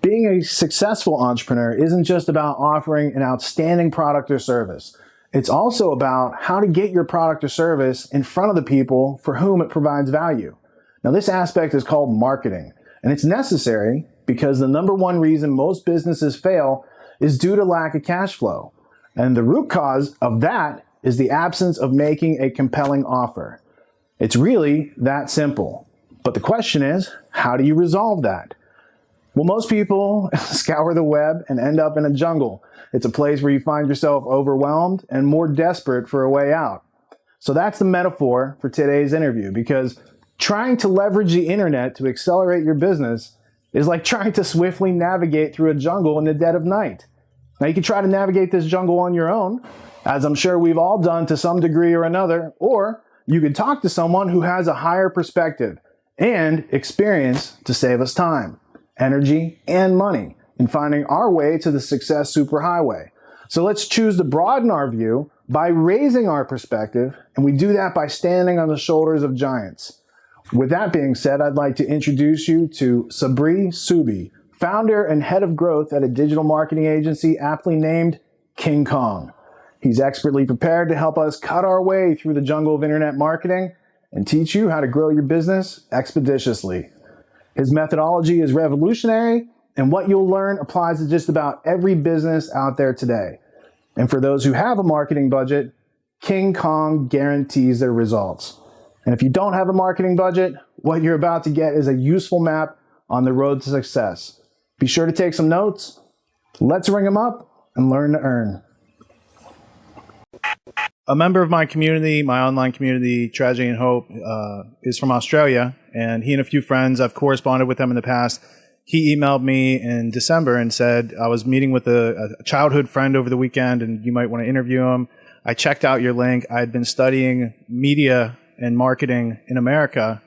Being a successful entrepreneur isn't just about offering an outstanding product or service. It's also about how to get your product or service in front of the people for whom it provides value. Now, this aspect is called marketing, and it's necessary because the number one reason most businesses fail is due to lack of cash flow. And the root cause of that is the absence of making a compelling offer. It's really that simple. But the question is, how do you resolve that? Well, most people scour the web and end up in a jungle. It's a place where you find yourself overwhelmed and more desperate for a way out. So that's the metaphor for today's interview, because trying to leverage the internet to accelerate your business is like trying to swiftly navigate through a jungle in the dead of night. Now, you can try to navigate this jungle on your own, as I'm sure we've all done to some degree or another, or you can talk to someone who has a higher perspective and experience to save us time, energy, and money in finding our way to the success superhighway. So let's choose to broaden our view by raising our perspective, and we do that by standing on the shoulders of giants. With that being said, I'd like to introduce you to Sabri Suby, founder and head of growth at a digital marketing agency aptly named King Kong. He's expertly prepared to help us cut our way through the jungle of internet marketing and teach you how to grow your business expeditiously. His methodology is revolutionary, and what you'll learn applies to just about every business out there today. And for those who have a marketing budget, King Kong guarantees their results. And if you don't have a marketing budget, what you're about to get is a useful map on the road to success. Be sure to take some notes. Let's ring them up and learn to earn. A member of my community, my online community, Tragedy and Hope, is from Australia, and he and a few friends, I've corresponded with them in the past. He emailed me in December and said, I was meeting with a childhood friend over the weekend, and you might want to interview him. I checked out your link. I had been studying media and marketing in America,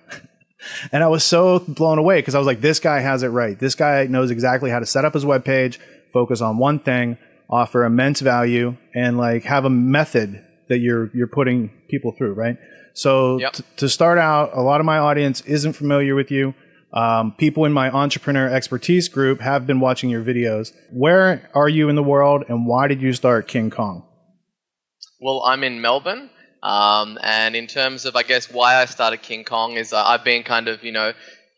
and I was so blown away because I was like, this guy has it right. This guy knows exactly how to set up his webpage, focus on one thing, offer immense value, and like have a method that you're putting people through, right? So Yep. To start out, a lot of my audience isn't familiar with you. People in my entrepreneur expertise group have been watching your videos. Where are you in the world, and why did you start King Kong? Well, I'm in Melbourne, and in terms of, I guess, why I started King Kong is I've been kind of,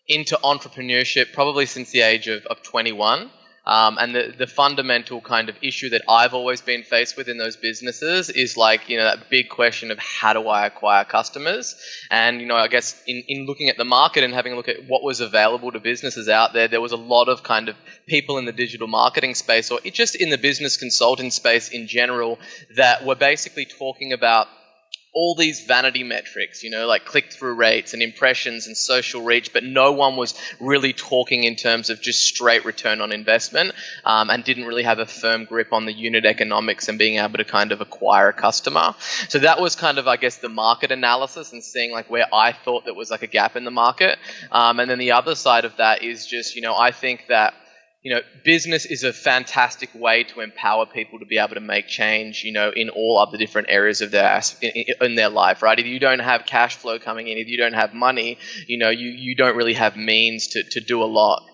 into entrepreneurship probably since the age of 21. And the fundamental kind of issue that I've always been faced with in those businesses is like, that big question of how do I acquire customers? And, I guess in looking at the market and having a look at what was available to businesses out there, there was a lot of kind of people in the digital marketing space, or just in the business consulting space in general, that were basically talking about all these vanity metrics, like click-through rates and impressions and social reach, but no one was really talking in terms of just straight return on investment, and didn't really have a firm grip on the unit economics and being able to kind of acquire a customer. So that was kind of, I guess, the market analysis and seeing like where I thought there was like a gap in the market. And then the other side of that is just, I think that business is a fantastic way to empower people to be able to make change, in all of the different areas of in their life, right? If you don't have cash flow coming in, if you don't have money, you don't really have means to do a lot.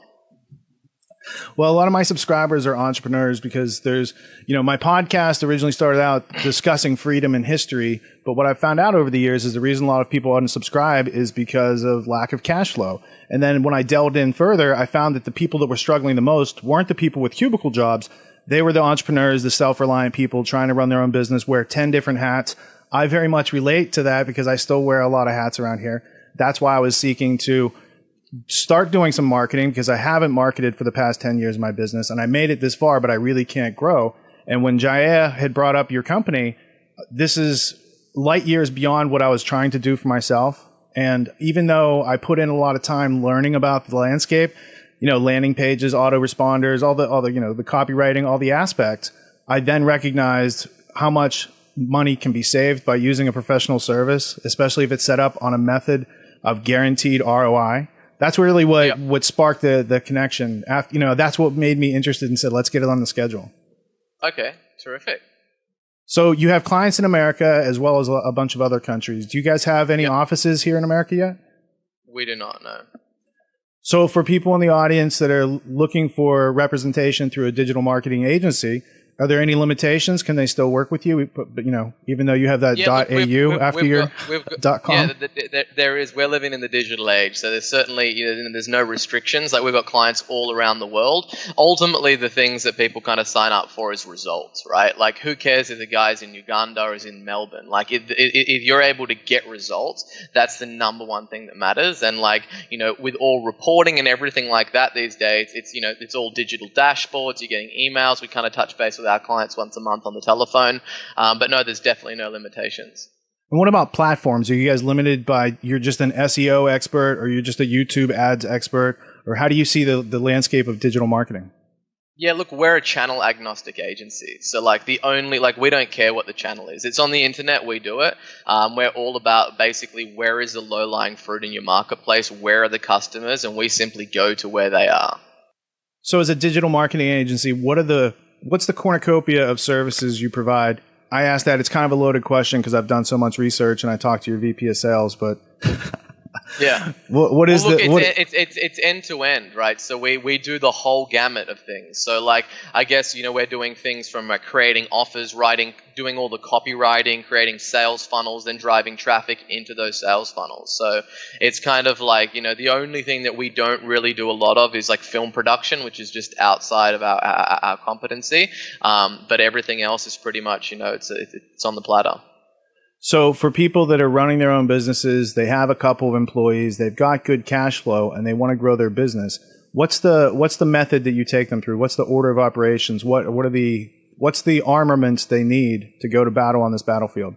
Well, a lot of my subscribers are entrepreneurs because there's, my podcast originally started out discussing freedom and history. But what I've found out over the years is the reason a lot of people unsubscribe is because of lack of cash flow. And then when I delved in further, I found that the people that were struggling the most weren't the people with cubicle jobs. They were the entrepreneurs, the self-reliant people trying to run their own business, wear 10 different hats. I very much relate to that because I still wear a lot of hats around here. That's why I was seeking to start doing some marketing, because I haven't marketed for the past 10 years in my business, and I made it this far, but I really can't grow. And when Jaya had brought up your company, this is light years beyond what I was trying to do for myself. And even though I put in a lot of time learning about the landscape, landing pages, autoresponders, all the the copywriting, all the aspects, I then recognized how much money can be saved by using a professional service, especially if it's set up on a method of guaranteed ROI. That's really what sparked the connection. That's what made me interested and said, let's get it on the schedule. Okay, terrific. So you have clients in America as well as a bunch of other countries. Do you guys have any offices here in America yet? We do not, no. So for people in the audience that are looking for representation through a digital marketing agency, are there any limitations? Can they still work with you? But even though you have that .au after your .com? Yeah, there is. We're living in the digital age, so there's certainly there's no restrictions. Like we've got clients all around the world. Ultimately, the things that people kind of sign up for is results, right? Like who cares if the guy's in Uganda or is in Melbourne? Like if you're able to get results, that's the number one thing that matters. And like with all reporting and everything like that these days, it's all digital dashboards. You're getting emails. We kind of touch base with our clients once a month on the telephone. But no, there's definitely no limitations. And what about platforms? Are you guys limited by you're just an SEO expert or you're just a YouTube ads expert? Or how do you see the landscape of digital marketing? Yeah, look, we're a channel agnostic agency. So we don't care what the channel is. It's on the internet, we do it. We're all about basically where is the low-lying fruit in your marketplace, where are the customers, and we simply go to where they are. So as a digital marketing agency, what's the cornucopia of services you provide? I asked that. It's kind of a loaded question because I've done so much research and I talked to your VP of sales, but yeah. It's end to end, right? So we do the whole gamut of things. So I guess we're doing things from creating offers, doing all the copywriting, creating sales funnels, then driving traffic into those sales funnels. So it's kind of the only thing that we don't really do a lot of is film production, which is just outside of our competency. But everything else is pretty much it's on the platter. So for people that are running their own businesses, they have a couple of employees, they've got good cash flow, and they want to grow their business. What's the method that you take them through? What's the order of operations? What's the armaments they need to go to battle on this battlefield?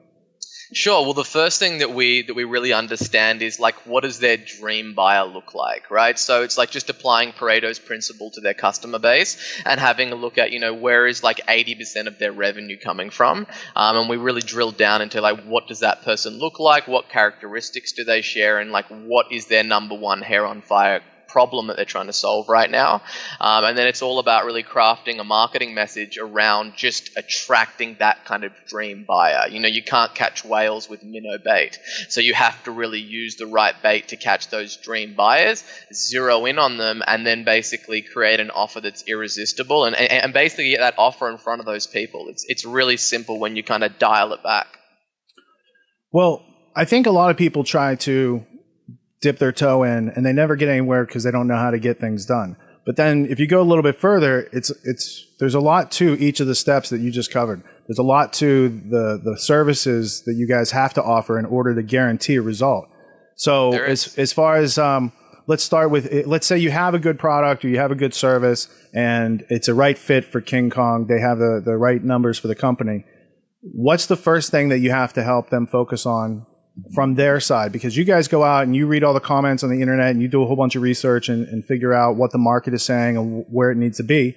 Sure. Well, the first thing that we really understand is what does their dream buyer look like, right? So it's just applying Pareto's principle to their customer base and having a look at where is 80% of their revenue coming from, and we really drill down into what does that person look like, what characteristics do they share, and what is their number one hair on fire problem that they're trying to solve right now. And then it's all about really crafting a marketing message around just attracting that kind of dream buyer. You can't catch whales with minnow bait. So you have to really use the right bait to catch those dream buyers, zero in on them, and then basically create an offer that's irresistible and basically get that offer in front of those people. It's really simple when you kind of dial it back. Well, I think a lot of people try to dip their toe in and they never get anywhere because they don't know how to get things done. But then if you go a little bit further, there's a lot to each of the steps that you just covered. There's a lot to the services that you guys have to offer in order to guarantee a result. So as far as let's start with, let's say you have a good product or you have a good service and it's a right fit for King Kong. They have the right numbers for the company. What's the first thing that you have to help them focus on from their side? Because you guys go out and you read all the comments on the internet and you do a whole bunch of research and figure out what the market is saying and where it needs to be.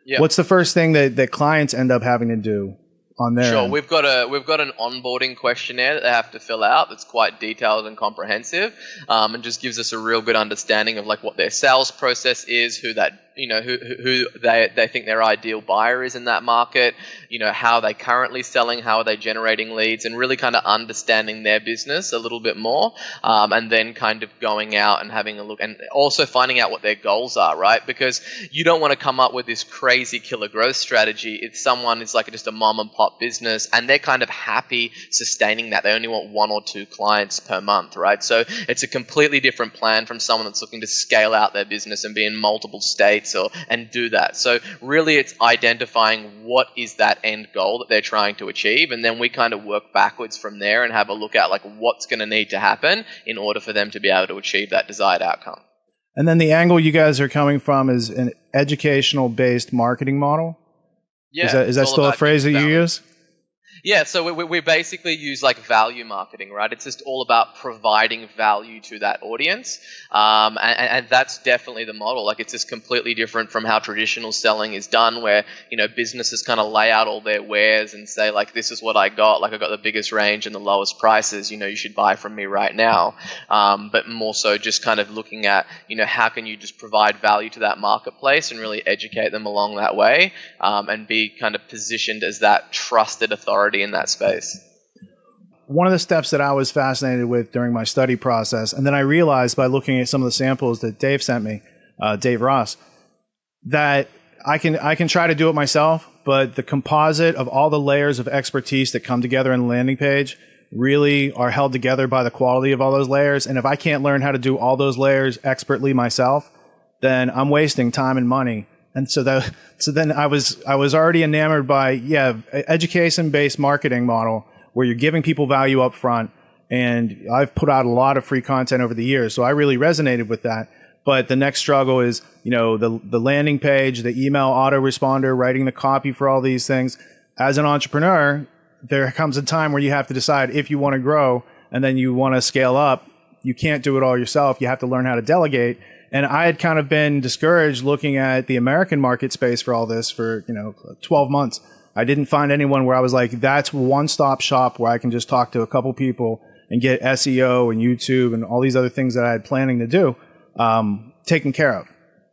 Yep. What's the first thing that clients end up having to do on their end? We've got an onboarding questionnaire that they have to fill out that's quite detailed and comprehensive, and just gives us a real good understanding of what their sales process is, who they think their ideal buyer is in that market, how they currently selling, how are they generating leads, and really kind of understanding their business a little bit more, and then kind of going out and having a look and also finding out what their goals are, right? Because you don't want to come up with this crazy killer growth strategy if someone is just a mom and pop business and they're kind of happy sustaining that. They only want 1 or 2 clients per month, right? So it's a completely different plan from someone that's looking to scale out their business and be in multiple states and do that. So really it's identifying what is that end goal that they're trying to achieve, and then we kind of work backwards from there and have a look at what's going to need to happen in order for them to be able to achieve that desired outcome. And then the angle you guys are coming from is an educational based marketing model. Yeah, is that still a phrase that you use? Yeah, so we basically use value marketing, right? It's just all about providing value to that audience, and that's definitely the model. It's just completely different from how traditional selling is done, where businesses kind of lay out all their wares and say this is what I got, I got the biggest range and the lowest prices. You should buy from me right now. But more so just kind of looking at how can you just provide value to that marketplace and really educate them along that way, and be kind of positioned as that trusted authority in that space. one of the steps that I was fascinated with during my study process, and then I realized by looking at some of the samples that Dave sent me, Dave Ross, that I can try to do it myself, but the composite of all the layers of expertise that come together in the landing page really are held together by the quality of all those layers. And if I can't learn how to do all those layers expertly myself, then I'm wasting time and money. And so then I was already enamored by, education-based marketing model where you're giving people value up front. And I've put out a lot of free content over the years, so I really resonated with that. But the next struggle is, the landing page, the email autoresponder, writing the copy for all these things. As an entrepreneur, there comes a time where you have to decide if you want to grow and then you want to scale up. You can't do it all yourself. You have to learn how to delegate. And I had kind of been discouraged looking at the American market space for all this for, 12 months. I didn't find anyone where I was like, that's one-stop shop where I can just talk to a couple people and get SEO and YouTube and all these other things that I had planning to do taken care of.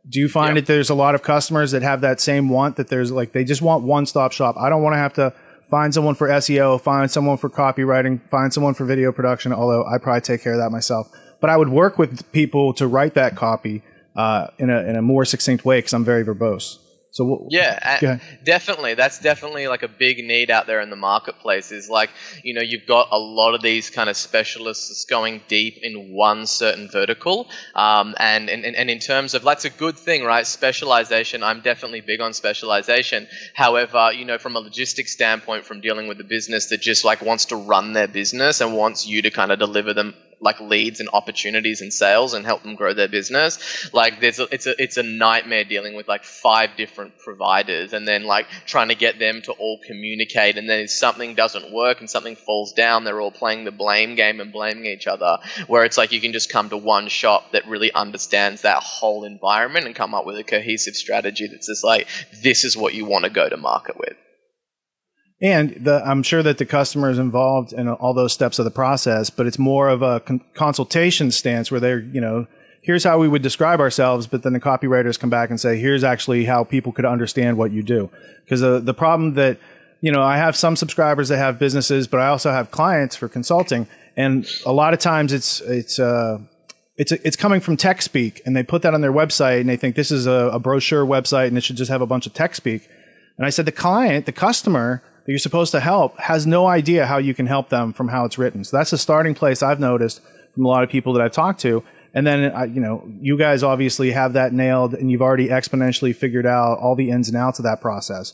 Do you find that there's a lot of customers that have that same want, that there's like, they just want one-stop shop? I don't want to have to find someone for SEO, find someone for copywriting, find someone for video production, although I probably take care of that myself. But I would work with people to write that copy in a more succinct way because I'm very verbose. So definitely. That's definitely like a big need out there in the marketplace is like, you've got a lot of these kind of specialists going deep in one certain vertical. And in terms of, that's a good thing, right? Specialization. I'm definitely big on specialization. However, from a logistics standpoint, from dealing with a business that just like wants to run their business and wants you to kind of deliver them like leads and opportunities and sales and help them grow their business. Like it's a nightmare dealing with like 5 different providers and then like trying to get them to all communicate, and then if something doesn't work and something falls down, they're all playing the blame game and blaming each other, where it's like you can just come to one shop that really understands that whole environment and come up with a cohesive strategy that's just like, this is what you want to go to market with. And I'm sure that the customer is involved in all those steps of the process, but it's more of a consultation stance where they're, here's how we would describe ourselves, but then the copywriters come back and say, here's actually how people could understand what you do. Because the problem that, I have some subscribers that have businesses, but I also have clients for consulting. And a lot of times it's coming from tech speak, and they put that on their website and they think this is a brochure website and it should just have a bunch of tech speak. And I said, the customer that you're supposed to help has no idea how you can help them from how it's written. So that's the starting place I've noticed from a lot of people that I've talked to. And then, you guys obviously have that nailed, and you've already exponentially figured out all the ins and outs of that process.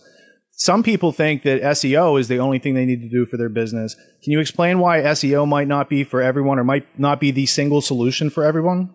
Some people think that SEO is the only thing they need to do for their business. Can you explain why SEO might not be for everyone, or might not be the single solution for everyone?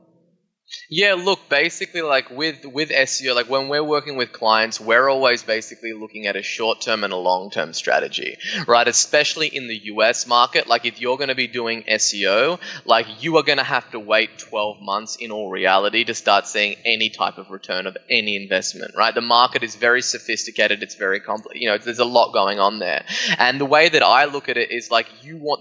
Yeah, look, basically like with SEO, like when we're working with clients, we're always basically looking at a short-term and a long-term strategy, right? Especially in the US market, like if you're going to be doing SEO, like you are going to have to wait 12 months in all reality to start seeing any type of return of any investment, right? The market is very sophisticated. It's very complex. There's a lot going on there. And the way that I look at it is like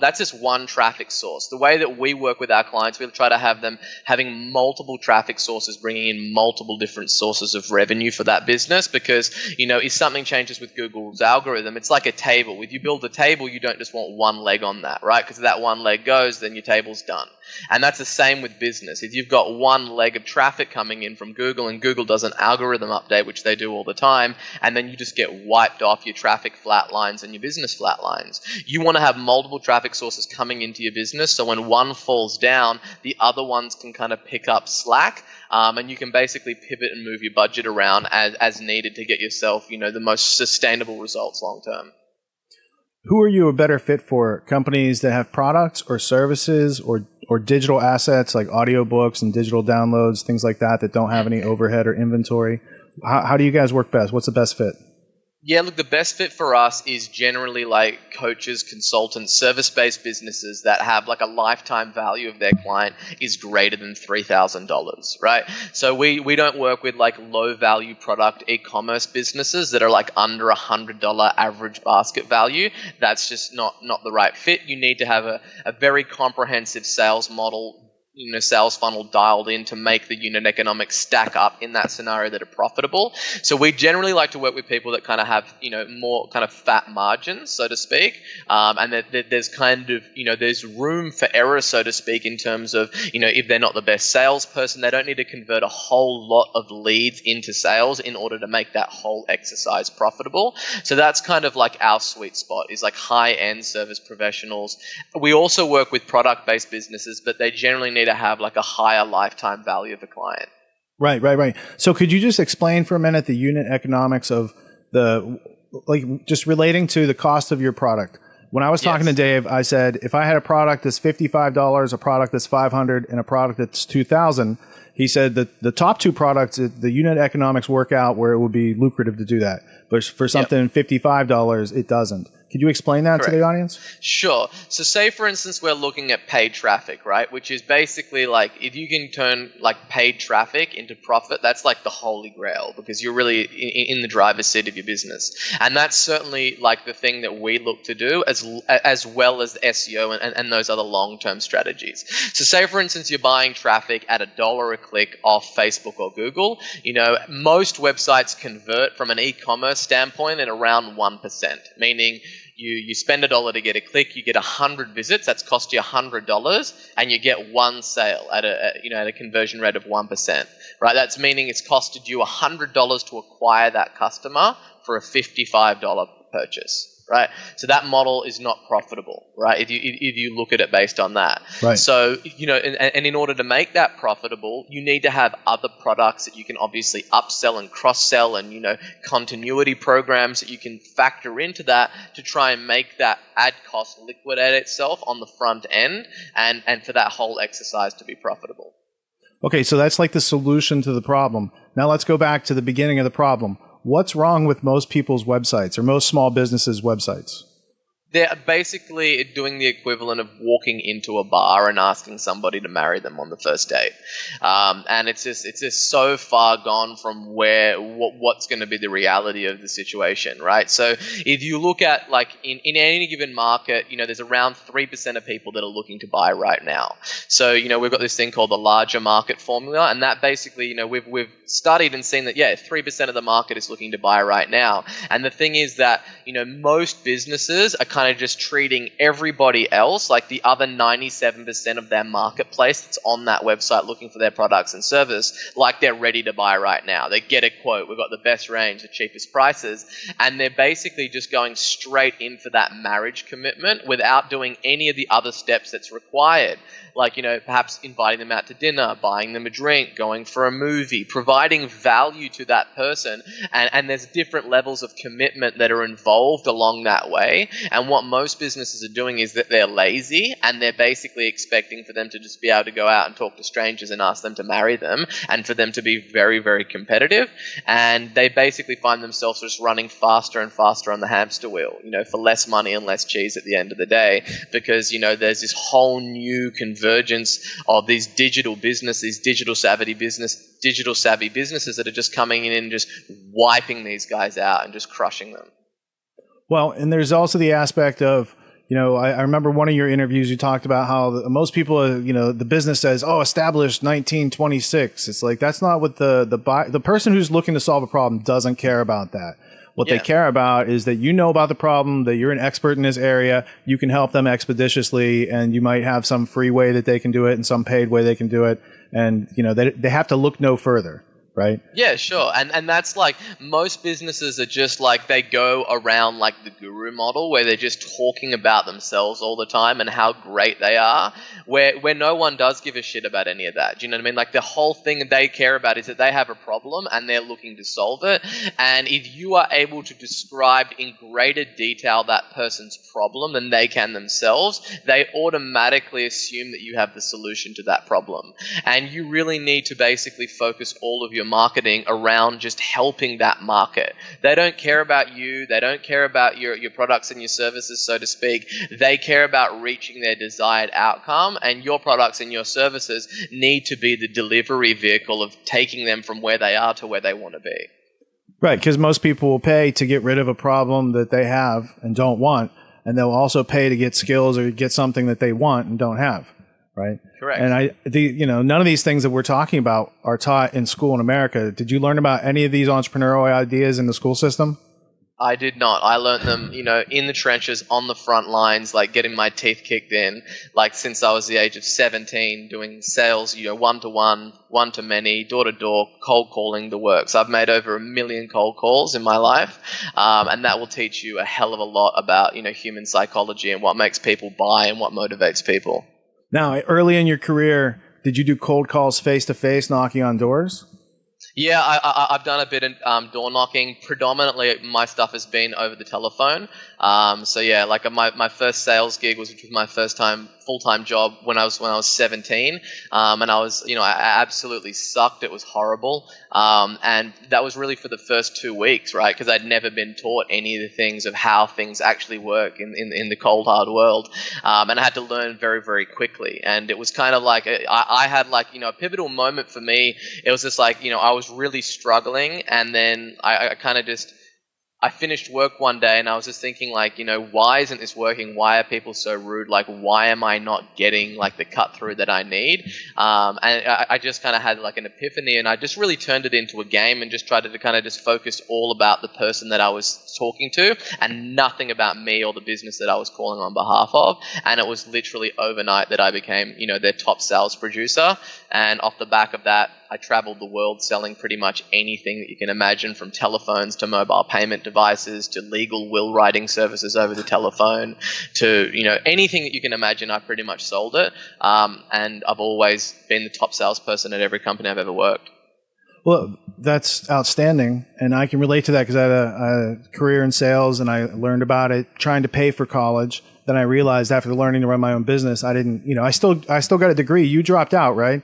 that's just one traffic source. The way that we work with our clients, we try to have them having multiple traffic sources, bringing in multiple different sources of revenue for that business, because if something changes with Google's algorithm, it's like a table. If you build a table, you don't just want one leg on that, right? Because if that one leg goes, then your table's done. And that's the same with business. If you've got one leg of traffic coming in from Google and Google does an algorithm update, which they do all the time, and then you just get wiped off, your traffic flatlines and your business flatlines. You want to have multiple traffic sources coming into your business, so when one falls down, the other ones can kind of pick up slack, and you can basically pivot and move your budget around as needed to get yourself, the most sustainable results long term. Who are you a better fit for? Companies that have products or services or digital assets like audiobooks and digital downloads, things like that don't have any overhead or inventory? How do you guys work best? What's the best fit? Yeah, look, the best fit for us is generally like coaches, consultants, service-based businesses that have like a lifetime value of their client is greater than $3,000, right? So we don't work with like low-value product e-commerce businesses that are like under $100 average basket value. That's just not the right fit. You need to have a very comprehensive sales model, sales funnel dialed in to make the unit economics stack up in that scenario that are profitable. So we generally like to work with people that kind of have, more kind of fat margins, so to speak, and that there's kind of, there's room for error, so to speak, in terms of, if they're not the best salesperson, they don't need to convert a whole lot of leads into sales in order to make that whole exercise profitable. So that's kind of like our sweet spot, is like high-end service professionals. We also work with product-based businesses, but they generally need to have like a higher lifetime value of a client. Right. So could you just explain for a minute the unit economics of just relating to the cost of your product? When I was talking to Dave, I said, if I had a product that's $55, a product that's $500, and a product that's $2,000, he said that the top two products, the unit economics work out where it would be lucrative to do that. But for something $55, it doesn't. Could you explain that to the audience? Sure. So say, for instance, we're looking at paid traffic, right? Which is basically like, if you can turn like paid traffic into profit, that's like the holy grail, because you're really in the driver's seat of your business. And that's certainly like the thing that we look to do, as well as SEO and those other long-term strategies. So say, for instance, you're buying traffic at $1 a click off Facebook or Google. Most websites convert from an e-commerce standpoint at around 1%, meaning you spend $1 to get a click, you get 100 visits, that's cost you $100, and you get one sale at a conversion rate of 1%, right? That's meaning it's costed you $100 to acquire that customer for a $55 purchase. Right, so that model is not profitable, right? If you look at it based on that, right. So and in order to make that profitable, you need to have other products that you can obviously upsell and cross-sell, and continuity programs that you can factor into that to try and make that ad cost liquidate itself on the front end, and for that whole exercise to be profitable. Okay, so that's like the solution to the problem. Now let's go back to the beginning of the problem. What's wrong with most people's websites or most small businesses' websites? They're basically doing the equivalent of walking into a bar and asking somebody to marry them on the first date, and it's just so far gone from what's going to be the reality of the situation, right? So if you look at like in any given market, there's around 3% of people that are looking to buy right now. So we've got this thing called the larger market formula, and that basically we've studied and seen that 3% of the market is looking to buy right now. And the thing is that most businesses are kind of just treating everybody else, like the other 97% of their marketplace that's on that website looking for their products and service, like they're ready to buy right now. They get a quote, we've got the best range, the cheapest prices, and they're basically just going straight in for that marriage commitment without doing any of the other steps that's required. Like, perhaps inviting them out to dinner, buying them a drink, going for a movie, providing value to that person. And there's different levels of commitment that are involved along that way. And what most businesses are doing is that they're lazy, and they're basically expecting for them to just be able to go out and talk to strangers and ask them to marry them, and for them to be very, very competitive. And they basically find themselves just running faster and faster on the hamster wheel, for less money and less cheese at the end of the day, because, there's this whole new convergence of these digital businesses, digital savvy businesses that are just coming in and just wiping these guys out and just crushing them. Well, and there's also the aspect of, I remember one of your interviews, you talked about how most people, the business says, established 1926. It's like, that's not what the person who's looking to solve a problem doesn't care about that. What they care about is that about the problem, that you're an expert in this area, you can help them expeditiously, and you might have some free way that they can do it and some paid way they can do it. And, they have to look no further. Right? Yeah, sure. And that's like, most businesses are just like, they go around like the guru model, where they're just talking about themselves all the time and how great they are, where no one does give a shit about any of that. Do you know what I mean? Like, the whole thing they care about is that they have a problem and they're looking to solve it. And if you are able to describe in greater detail that person's problem than they can themselves, they automatically assume that you have the solution to that problem. And you really need to basically focus all of your marketing around just helping that market. They don't care about you. They don't care about your products and your services, so to speak. They care about reaching their desired outcome, and your products and your services need to be the delivery vehicle of taking them from where they are to where they want to be. Right, because most people will pay to get rid of a problem that they have and don't want, and they'll also pay to get skills or get something that they want and don't have. right? Correct. And none of these things that we're talking about are taught in school in America. Did you learn about any of these entrepreneurial ideas in the school system? I did not. I learned them, in the trenches, on the front lines, like getting my teeth kicked in, like since I was the age of 17, doing sales, one-to-one, one-to-many, door-to-door, cold calling the works. I've made over 1 million cold calls in my life, and that will teach you a hell of a lot about, human psychology and what makes people buy and what motivates people. Now, early in your career, did you do cold calls face-to-face, knocking on doors? Yeah, I've done a bit of door knocking. Predominantly, my stuff has been over the telephone. So yeah, like my first sales gig which was my first time full-time job when I was 17, and I was, I absolutely sucked. It was horrible, and that was really for the first 2 weeks, right? Because I'd never been taught any of the things of how things actually work in the cold hard world, and I had to learn very, very quickly. And it was kind of like I had like a pivotal moment for me. It was just like I was really struggling, and then I kind of just I finished work one day and I was just thinking like, why isn't this working? Why are people so rude? Like, why am I not getting like the cut through that I need? And I just kind of had like an epiphany, and I just really turned it into a game and just tried to kind of just focus all about the person that I was talking to and nothing about me or the business that I was calling on behalf of. And it was literally overnight that I became, their top sales producer. And off the back of that, I traveled the world selling pretty much anything that you can imagine, from telephones to mobile payment devices to legal will writing services over the telephone to, anything that you can imagine. I pretty much sold it. And I've always been the top salesperson at every company I've ever worked. Well, that's outstanding. And I can relate to that because I had a career in sales and I learned about it trying to pay for college. Then I realized after learning to run my own business, I didn't, I still got a degree. You dropped out, right?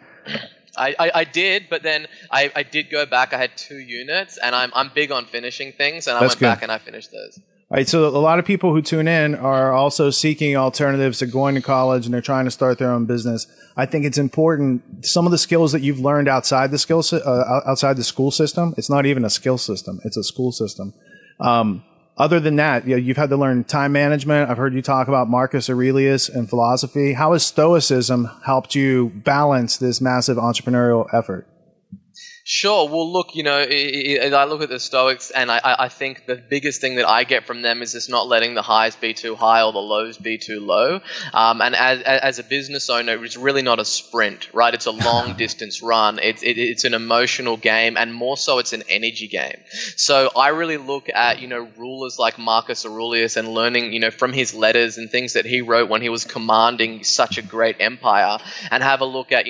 I did, but then I did go back. I had 2 units, and I'm big on finishing things, and I went back and I finished those. All right, so a lot of people who tune in are also seeking alternatives to going to college, and they're trying to start their own business. I think it's important. Some of the skills that you've learned outside the outside the school system, it's not even a skill system; it's a school system. Other than that, you've had to learn time management. I've heard you talk about Marcus Aurelius and philosophy. How has Stoicism helped you balance this massive entrepreneurial effort? Sure. Well, look, I look at the Stoics, and I think the biggest thing that I get from them is just not letting the highs be too high or the lows be too low. And as a business owner, it's really not a sprint, right? It's a long distance run. It's an emotional game, and more so, it's an energy game. So I really look at, rulers like Marcus Aurelius and learning, from his letters and things that he wrote when he was commanding such a great empire, and have a look at,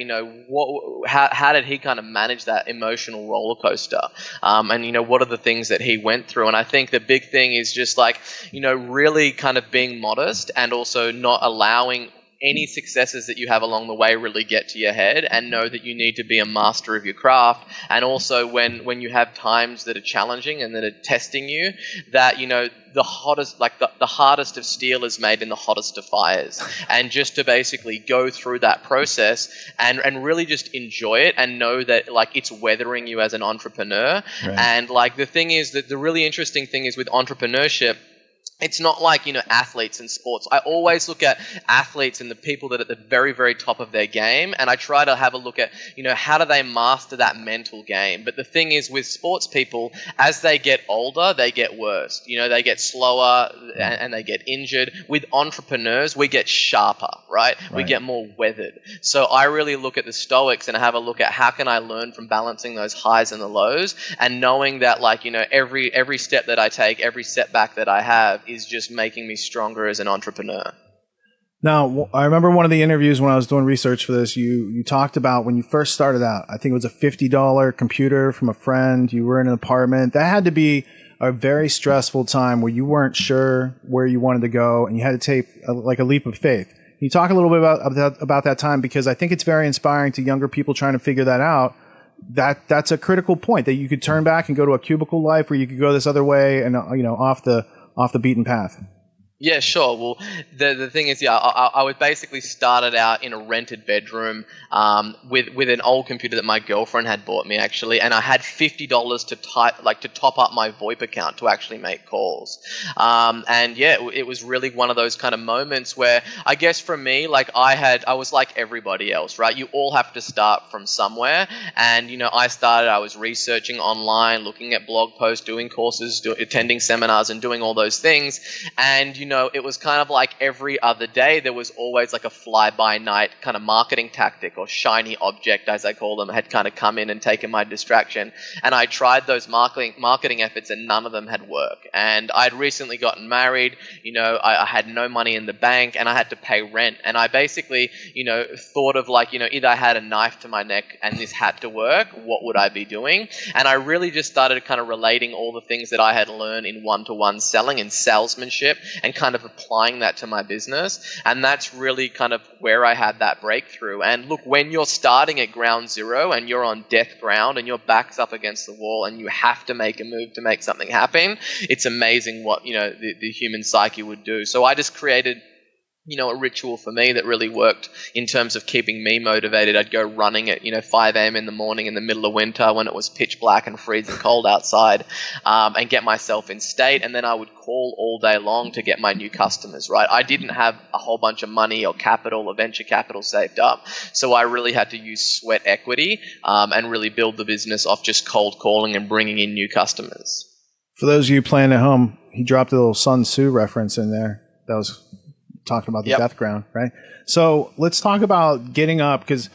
how did he kind of manage that emotional roller coaster, and what are the things that he went through. And I think the big thing is just like really kind of being modest, and also not allowing any successes that you have along the way really get to your head, and know that you need to be a master of your craft. And also when you have times that are challenging and that are testing you, that the hottest, like the hardest of steel is made in the hottest of fires, and just to basically go through that process and really just enjoy it, and know that like it's weathering you as an entrepreneur. Right. And like the thing is that the really interesting thing is with entrepreneurship, it's not like, athletes and sports. I always look at athletes and the people that are at the very, very top of their game, and I try to have a look at, how do they master that mental game. But the thing is with sports people, as they get older, they get worse. They get slower and they get injured. With entrepreneurs, we get sharper, right? We get more weathered. So I really look at the Stoics and have a look at how can I learn from balancing those highs and the lows, and knowing that like, every step that I take, every setback that I have is just making me stronger as an entrepreneur. Now, I remember one of the interviews when I was doing research for this, you talked about when you first started out, I think it was a $50 computer from a friend. You were in an apartment. That had to be a very stressful time where you weren't sure where you wanted to go, and you had to take a leap of faith. Can you talk a little bit about that time? Because I think it's very inspiring to younger people trying to figure that out. That's a critical point, that you could turn back and go to a cubicle life, or you could go this other way and, off the beaten path. Yeah, sure. Well, the thing is, yeah, I was basically started out in a rented bedroom with an old computer that my girlfriend had bought me actually, and I had $50 to top up my VoIP account to actually make calls. And yeah, it was really one of those kind of moments where I guess for me, like I was like everybody else, right? You all have to start from somewhere, and I was researching online, looking at blog posts, doing courses, attending seminars, and doing all those things, and it was kind of like every other day there was always like a fly-by-night kind of marketing tactic or shiny object, as I call them, had kind of come in and taken my distraction. And I tried those marketing efforts and none of them had worked. And I'd recently gotten married, I had no money in the bank and I had to pay rent. And I basically, thought of like, either I had a knife to my neck and this had to work, what would I be doing? And I really just started kind of relating all the things that I had learned in one-to-one selling and salesmanship and kind of applying that to my business. And that's really kind of where I had that breakthrough. And look, when you're starting at ground zero and you're on death ground and your back's up against the wall and you have to make a move to make something happen, it's amazing what, the human psyche would do. So I just created a ritual for me that really worked in terms of keeping me motivated. I'd go running at, 5 a.m. in the morning in the middle of winter when it was pitch black and freezing cold outside, and get myself in state. And then I would call all day long to get my new customers, right? I didn't have a whole bunch of money or capital or venture capital saved up. So I really had to use sweat equity, and really build the business off just cold calling and bringing in new customers. For those of you playing at home, he dropped a little Sun Tzu reference in there. That was talking about the death ground, right? So let's talk about getting up, because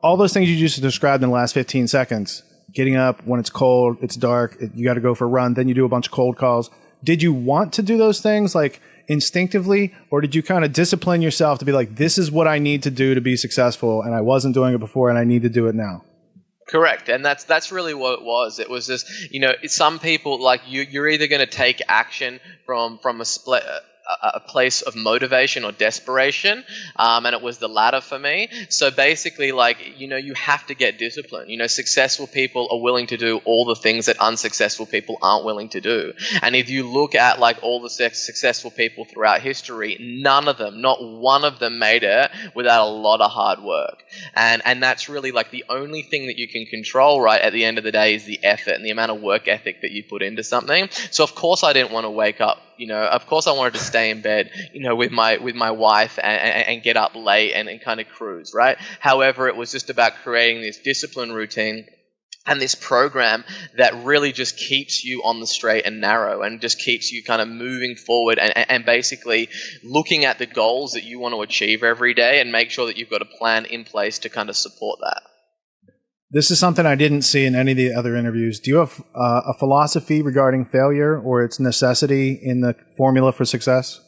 all those things you just described in the last 15 seconds, getting up when it's cold, it's dark, you got to go for a run, then you do a bunch of cold calls. Did you want to do those things like instinctively, or did you kind of discipline yourself to be like, this is what I need to do to be successful, and I wasn't doing it before and I need to do it now? Correct, and that's really what it was. It was just, some people, like you're either going to take action from a place of motivation or desperation, and it was the latter for me. So basically, you have to get discipline. Successful people are willing to do all the things that unsuccessful people aren't willing to do. And if you look at all the successful people throughout history, none of them, not one of them, made it without a lot of hard work. And that's really the only thing that you can control, right, at the end of the day, is the effort and the amount of work ethic that you put into something. So of course I didn't want to wake up. Of course I wanted to stay in bed, with my wife and get up late and kind of cruise, right? However, it was just about creating this discipline routine and this program that really just keeps you on the straight and narrow and just keeps you kind of moving forward and basically looking at the goals that you want to achieve every day and make sure that you've got a plan in place to kind of support that. This is something I didn't see in any of the other interviews. Do you have a philosophy regarding failure or its necessity in the formula for success?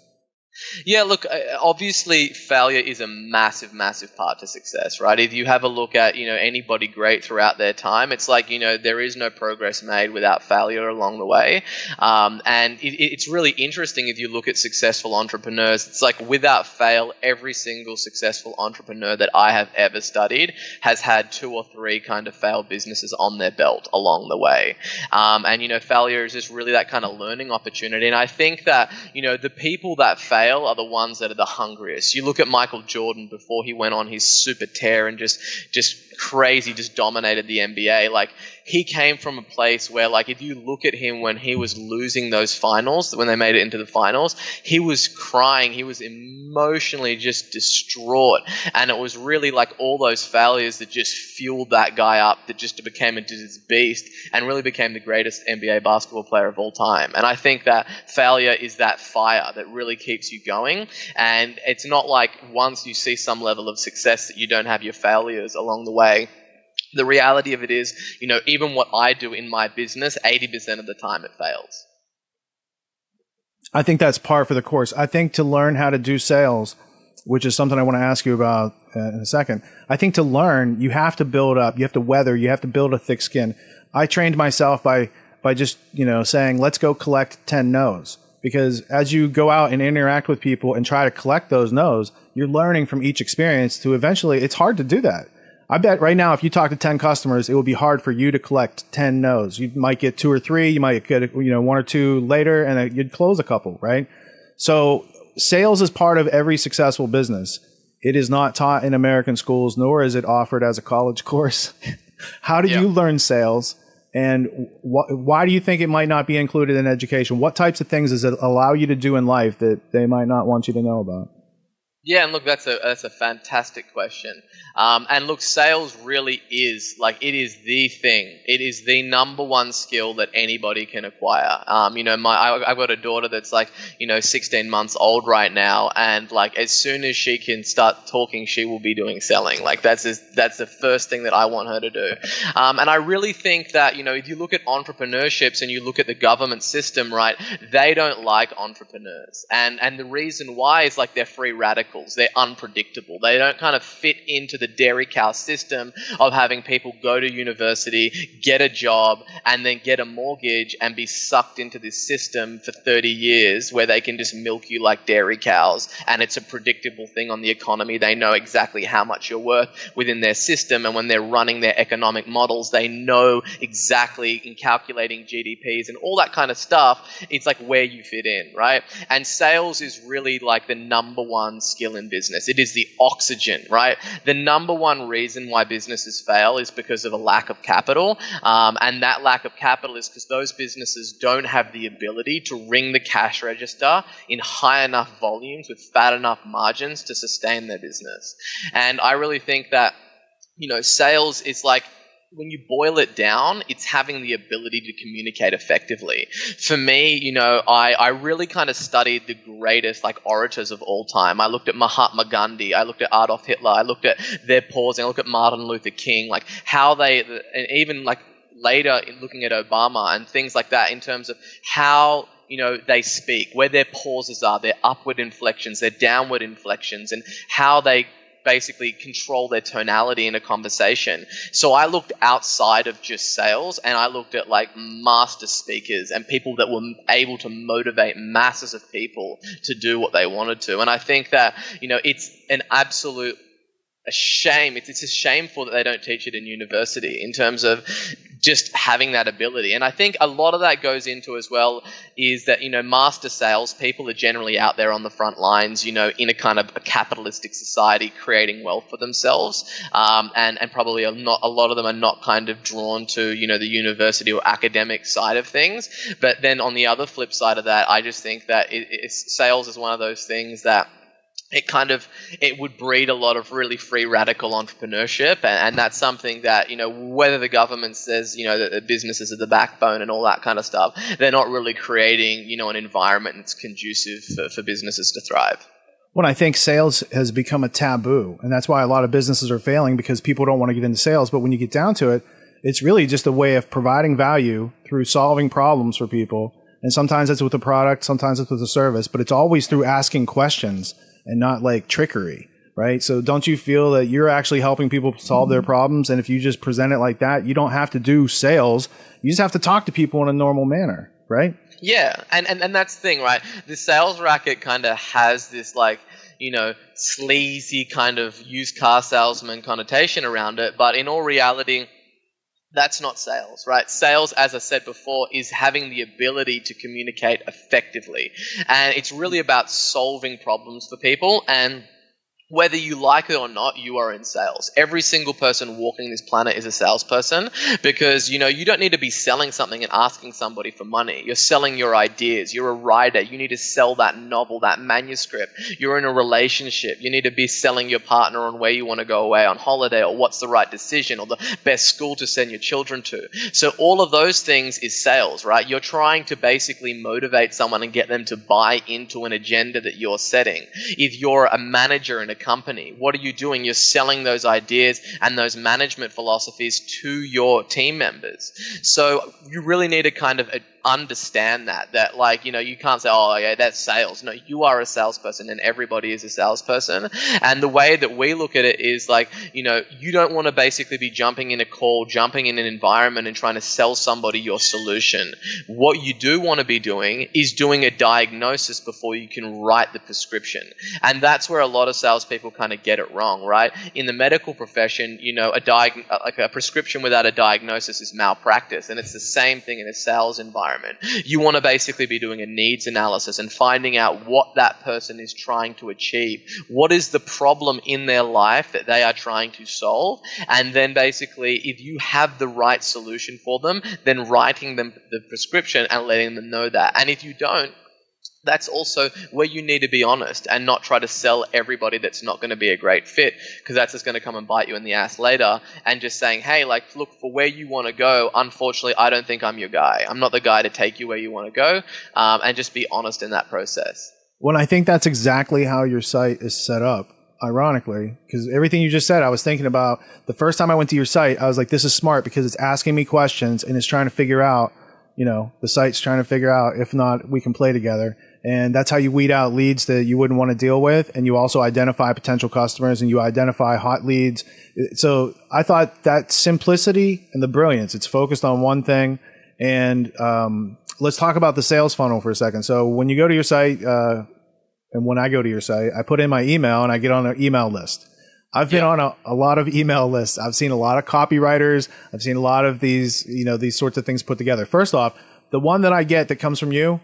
Yeah, look, obviously failure is a massive, massive part to success, right? If you have a look at, anybody great throughout their time, it's like, there is no progress made without failure along the way. And it's really interesting if you look at successful entrepreneurs. It's like without fail, every single successful entrepreneur that I have ever studied has had 2 or 3 kind of failed businesses on their belt along the way. And failure is just really that kind of learning opportunity. And I think that, the people that fail are the ones that are the hungriest. You look at Michael Jordan before he went on his super tear and just crazy, just dominated the NBA. He came from a place where, if you look at him when he was losing those finals, when they made it into the finals, he was crying. He was emotionally just distraught. And it was really all those failures that just fueled that guy up, that just became this beast and really became the greatest NBA basketball player of all time. And I think that failure is that fire that really keeps you going. And it's not like once you see some level of success that you don't have your failures along the way. The reality of it is, even what I do in my business, 80% of the time it fails. I think that's par for the course. I think to learn how to do sales, which is something I want to ask you about in a second, I think to learn, you have to build up, you have to weather, you have to build a thick skin. I trained myself by just, saying, let's go collect 10 no's. Because as you go out and interact with people and try to collect those no's, you're learning from each experience to eventually, it's hard to do that. I bet right now, if you talk to 10 customers, it will be hard for you to collect 10 no's. You might get 2 or 3, you might get 1 or 2 later, and you'd close a couple, right? So sales is part of every successful business. It is not taught in American schools, nor is it offered as a college course. How did you learn sales? And why do you think it might not be included in education? What types of things does it allow you to do in life that they might not want you to know about? Yeah, and look, that's a fantastic question. And look, sales really is it is the thing. It is the number one skill that anybody can acquire. I've got a daughter that's 16 months old right now, and as soon as she can start talking, she will be doing selling. That's the first thing that I want her to do. And I really think that if you look at entrepreneurships and you look at the government system, right, they don't like entrepreneurs, and the reason why is they're free radicals. They're unpredictable. They don't kind of fit into the dairy cow system of having people go to university, get a job, and then get a mortgage and be sucked into this system for 30 years where they can just milk you like dairy cows. And it's a predictable thing on the economy. They know exactly how much you're worth within their system. And when they're running their economic models, they know exactly in calculating GDPs and all that kind of stuff. It's where you fit in, right? And sales is really the number one skill in business. It is the oxygen, right? The number one reason why businesses fail is because of a lack of capital. And that lack of capital is because those businesses don't have the ability to ring the cash register in high enough volumes with fat enough margins to sustain their business. And I really think that, sales is when you boil it down, it's having the ability to communicate effectively. For me, I really kind of studied the greatest orators of all time. I looked at Mahatma Gandhi, I looked at Adolf Hitler, I looked at their pausing, I looked at Martin Luther King, how they, and even later in looking at Obama and things like that in terms of how they speak, where their pauses are, their upward inflections, their downward inflections, and how they basically control their tonality in a conversation. So I looked outside of just sales, and I looked at master speakers and people that were able to motivate masses of people to do what they wanted to. And I think that, it's an absolute a shame. It's just shameful that they don't teach it in university in terms of just having that ability. And I think a lot of that goes into as well is that, master sales people are generally out there on the front lines, in a kind of a capitalistic society creating wealth for themselves. And probably a lot of them are not kind of drawn to, the university or academic side of things. But then on the other flip side of that, I just think that sales is one of those things that it would breed a lot of really free radical entrepreneurship, and that's something that whether the government says that the businesses are the backbone and all that kind of stuff, they're not really creating an environment that's conducive for businesses to thrive. Well, I think sales has become a taboo, and that's why a lot of businesses are failing because people don't want to get into sales. But when you get down to it, it's really just a way of providing value through solving problems for people. And sometimes it's with a product, sometimes it's with a service, but it's always through asking questions and not trickery, right? So don't you feel that you're actually helping people solve their problems? And if you just present it like that, you don't have to do sales. You just have to talk to people in a normal manner, right? Yeah, and that's the thing, right? The sales racket kind of has this sleazy kind of used car salesman connotation around it, but in all reality, that's not sales, right? Sales, as I said before, is having the ability to communicate effectively. And it's really about solving problems for people. And whether you like it or not, you are in sales. Every single person walking this planet is a salesperson because, you don't need to be selling something and asking somebody for money. You're selling your ideas. You're a writer. You need to sell that novel, that manuscript. You're in a relationship. You need to be selling your partner on where you want to go away on holiday or what's the right decision or the best school to send your children to. So all of those things is sales, right? You're trying to basically motivate someone and get them to buy into an agenda that you're setting. If you're a manager in a company, what are you doing? You're selling those ideas and those management philosophies to your team members. So you really need to kind of understand that you can't say, oh yeah, that's sales. No, you are a salesperson and everybody is a salesperson. And the way that we look at it is you don't want to basically be jumping in a call, jumping in an environment and trying to sell somebody your solution. What you do want to be doing is doing a diagnosis before you can write the prescription. And that's where a lot of sales salespeople kind of get it wrong, right? In the medical profession, like a prescription without a diagnosis is malpractice, and it's the same thing in a sales environment. You want to basically be doing a needs analysis and finding out what that person is trying to achieve. What is the problem in their life that they are trying to solve? And then basically, if you have the right solution for them, then writing them the prescription and letting them know that. And if you don't, that's also where you need to be honest and not try to sell everybody that's not going to be a great fit, because that's just going to come and bite you in the ass later. And just saying, hey, like, look, for where you want to go, unfortunately, I don't think I'm your guy. I'm not the guy to take you where you want to go, and just be honest in that process. Well, I think that's exactly how your site is set up, ironically, because everything you just said, I was thinking about the first time I went to your site. I was like, this is smart because it's asking me questions and it's trying to figure out, the site's trying to figure out, if not, we can play together. And that's how you weed out leads that you wouldn't want to deal with. And you also identify potential customers and you identify hot leads. So I thought that simplicity and the brilliance, it's focused on one thing. And let's talk about the sales funnel for a second. So when you go to your site, and when I go to your site, I put in my email and I get on an email list. I've been on a lot of email lists. I've seen a lot of copywriters. I've seen a lot of these, these sorts of things put together. First off, the one that I get that comes from you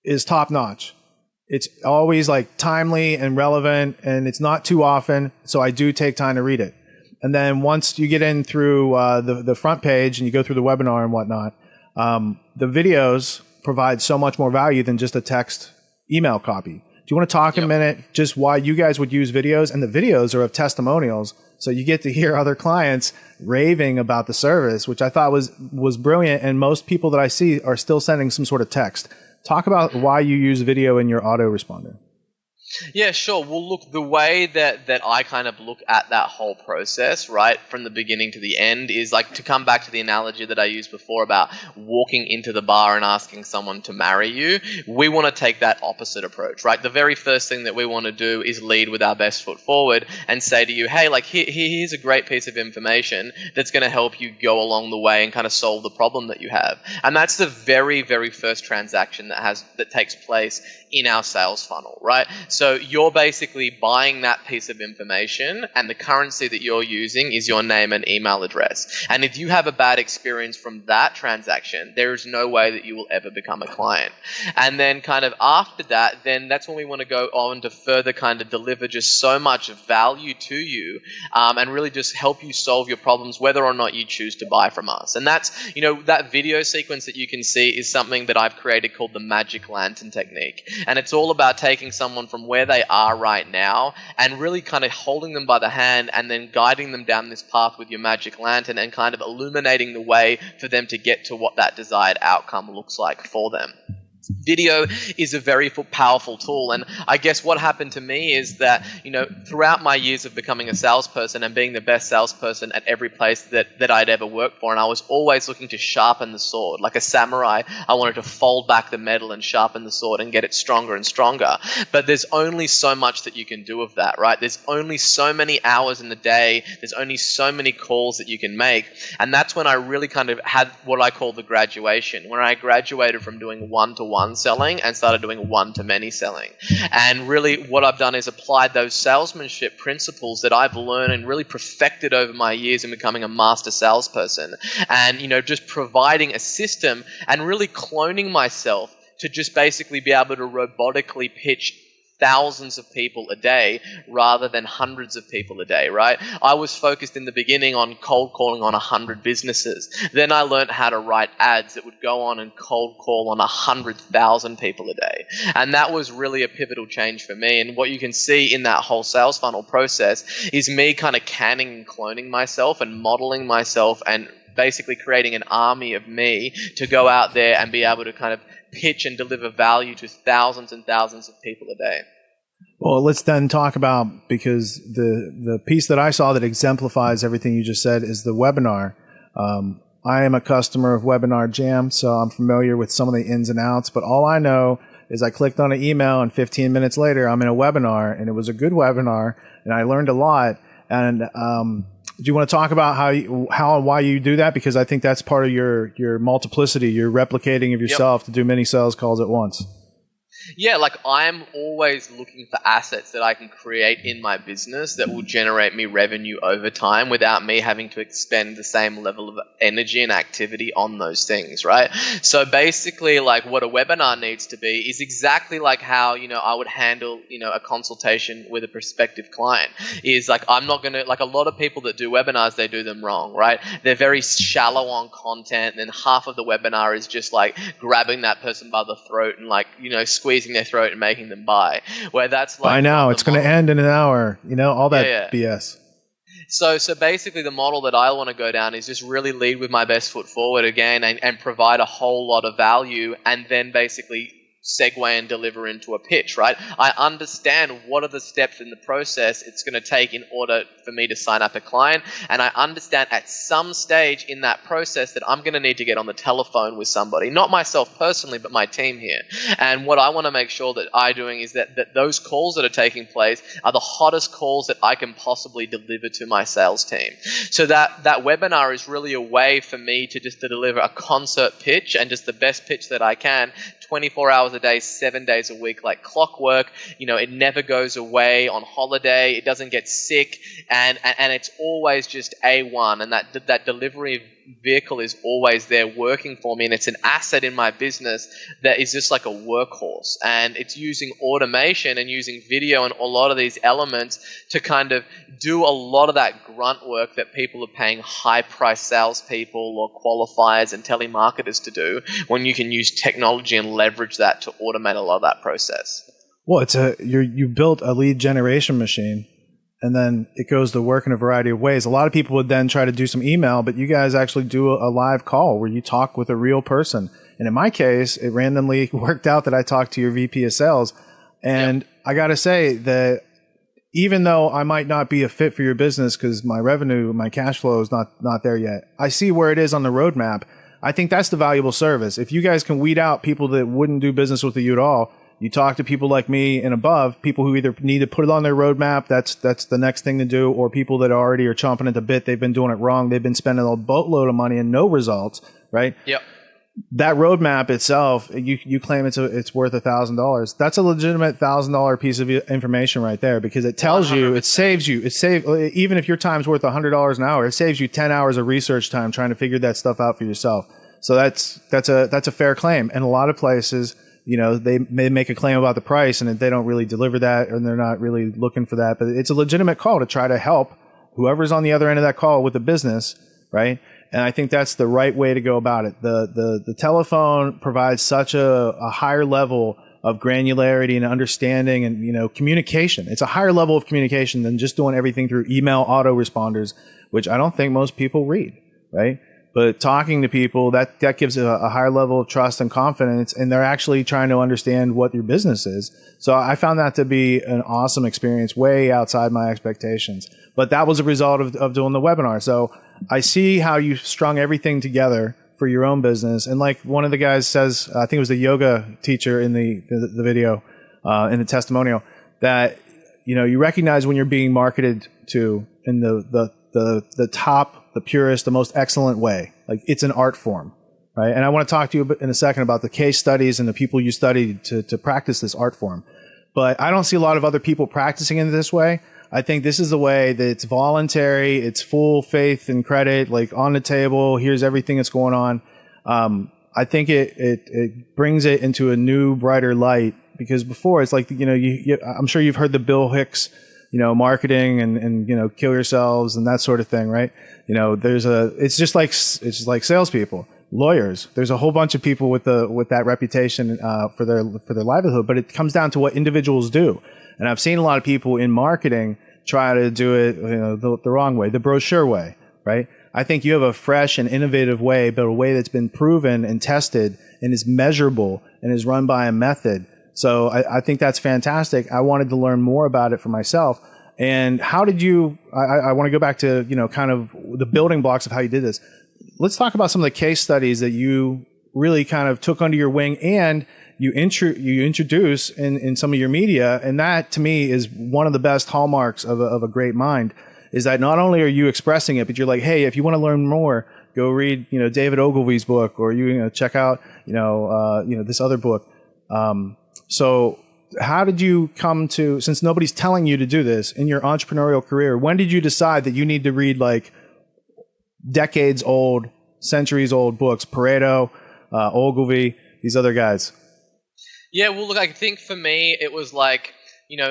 is top notch. It's always like timely and relevant, and it's not too often. So I do take time to read it. And then once you get in through the front page and you go through the webinar and whatnot, the videos provide so much more value than just a text email copy. Do you want to talk a minute just why you guys would use videos? And the videos are of testimonials, so you get to hear other clients raving about the service, which I thought was brilliant. And most people that I see are still sending some sort of text. Talk about why you use video in your autoresponder. Yeah, sure. Well, look, the way that I kind of look at that whole process, right, from the beginning to the end, is like, to come back to the analogy that I used before about walking into the bar and asking someone to marry you. We want to take that opposite approach, right? The very first thing that we want to do is lead with our best foot forward and say to you, hey, like, here's a great piece of information that's going to help you go along the way and kind of solve the problem that you have. And that's the very, very first transaction that takes place in our sales funnel, right? So you're basically buying that piece of information, and the currency that you're using is your name and email address. And if you have a bad experience from that transaction, there is no way that you will ever become a client. And then kind of after that, then that's when we want to go on to further kind of deliver just so much value to you, and really just help you solve your problems, whether or not you choose to buy from us. And that's, that video sequence that you can see is something that I've created called the Magic Lantern Technique. And it's all about taking someone from where they are right now and really kind of holding them by the hand and then guiding them down this path with your magic lantern and kind of illuminating the way for them to get to what that desired outcome looks like for them. Video is a very powerful tool, and I guess what happened to me is that, throughout my years of becoming a salesperson and being the best salesperson at every place that I'd ever worked for, and I was always looking to sharpen the sword. Like a samurai, I wanted to fold back the metal and sharpen the sword and get it stronger and stronger. But there's only so much that you can do with that, right? There's only so many hours in the day. There's only so many calls that you can make. And that's when I really kind of had what I call the graduation, when I graduated from doing one-to-one selling and started doing one-to-many selling. And really what I've done is applied those salesmanship principles that I've learned and really perfected over my years in becoming a master salesperson. And, just providing a system and really cloning myself to just basically be able to robotically pitch thousands of people a day rather than hundreds of people a day, right? I was focused in the beginning on cold calling on 100 businesses. Then I learned how to write ads that would go on and cold call on 100,000 people a day. And that was really a pivotal change for me. And what you can see in that whole sales funnel process is me kind of canning and cloning myself and modeling myself and basically creating an army of me to go out there and be able to kind of pitch and deliver value to thousands and thousands of people a day. Well, let's then talk about, because the piece that I saw that exemplifies everything you just said is the webinar. I am a customer of Webinar Jam, so I'm familiar with some of the ins and outs, but all I know is I clicked on an email and 15 minutes later I'm in a webinar, and it was a good webinar and I learned a lot. And do you want to talk about how and why you do that? Because I think that's part of your multiplicity, your replicating of yourself to do many sales calls at once. Yeah, like I'm always looking for assets that I can create in my business that will generate me revenue over time without me having to expend the same level of energy and activity on those things, right? So basically, like what a webinar needs to be is exactly like how, I would handle, a consultation with a prospective client. Is like I'm not going to, like a lot of people that do webinars, they do them wrong, right? They're very shallow on content, and then half of the webinar is just like grabbing that person by the throat and like, squeezing their throat and making them buy. Where that's like By now, it's going to end in an hour. All that BS. So basically the model that I want to go down is just really lead with my best foot forward again and provide a whole lot of value, and then basically segue and deliver into a pitch, right? I understand what are the steps in the process it's going to take in order for me to sign up a client, and I understand at some stage in that process that I'm going to need to get on the telephone with somebody, not myself personally, but my team here. And what I want to make sure that I'm doing is that those calls that are taking place are the hottest calls that I can possibly deliver to my sales team. So that webinar is really a way for me to just to deliver a concert pitch and just the best pitch that I can 24 hours a day, 7 days a week, like clockwork. It never goes away on holiday. It doesn't get sick, and it's always just A1. And that delivery vehicle is always there working for me, and it's an asset in my business that is just like a workhorse. And it's using automation and using video and a lot of these elements to kind of do a lot of that grunt work that people are paying high-priced salespeople or qualifiers and telemarketers to do, when you can use technology and leverage that to automate a lot of that process. Well, you built a lead generation machine, and then it goes to work in a variety of ways. A lot of people would then try to do some email, but you guys actually do a live call where you talk with a real person. And in my case, it randomly worked out that I talked to your VP of sales. And I got to say that even though I might not be a fit for your business because my revenue, my cash flow is not there yet, I see where it is on the roadmap. I think that's the valuable service. If you guys can weed out people that wouldn't do business with you at all, you talk to people like me and above, people who either need to put it on their roadmap, that's the next thing to do, or people that already are chomping at the bit, they've been doing it wrong, they've been spending a boatload of money and no results, right? Yep. That roadmap itself, you claim it's worth $1,000. That's a legitimate $1,000 piece of information right there, because it tells 100%. You, it saves even if your time's worth $100 an hour, it saves you 10 hours of research time trying to figure that stuff out for yourself. So that's a fair claim. And a lot of places, they may make a claim about the price and they don't really deliver that, and they're not really looking for that. But it's a legitimate call to try to help whoever's on the other end of that call with the business, right? And I think that's the right way to go about it. The telephone provides such a higher level of granularity and understanding and, communication. It's a higher level of communication than just doing everything through email autoresponders, which I don't think most people read, right? But talking to people, that gives a higher level of trust and confidence, and they're actually trying to understand what your business is. So I found that to be an awesome experience, way outside my expectations. But that was a result of doing the webinar. So I see how you strung everything together for your own business. And like one of the guys says, I think it was the yoga teacher in the video, in the testimonial, that, you recognize when you're being marketed to in the top, the purest, the most excellent way. Like it's an art form, right? And I want to talk to you in a second about the case studies and the people you studied to practice this art form. But I don't see a lot of other people practicing in this way. I think this is the way that it's voluntary, it's full faith and credit, like on the table, here's everything that's going on. I think it brings it into a new, brighter light, because before it's like, I'm sure you've heard the Bill Hicks, marketing and kill yourselves and that sort of thing, right? It's just like salespeople, lawyers. There's a whole bunch of people with that reputation for their livelihood, but it comes down to what individuals do. And I've seen a lot of people in marketing try to do it, the wrong way, the brochure way, right? I think you have a fresh and innovative way, but a way that's been proven and tested and is measurable and is run by a method. So I think that's fantastic. I wanted to learn more about it for myself. And how did you, I want to go back to, kind of the building blocks of how you did this. Let's talk about some of the case studies that you really kind of took under your wing and you introduce in some of your media. And that to me is one of the best hallmarks of a great mind, is that not only are you expressing it, but you're like, hey, if you want to learn more, go read, David Ogilvy's book, or check out, this other book. So how did you come to, since nobody's telling you to do this in your entrepreneurial career, when did you decide that you need to read like decades old, centuries old books, Pareto, Ogilvy, these other guys? Yeah, well, look, I think for me, it was like,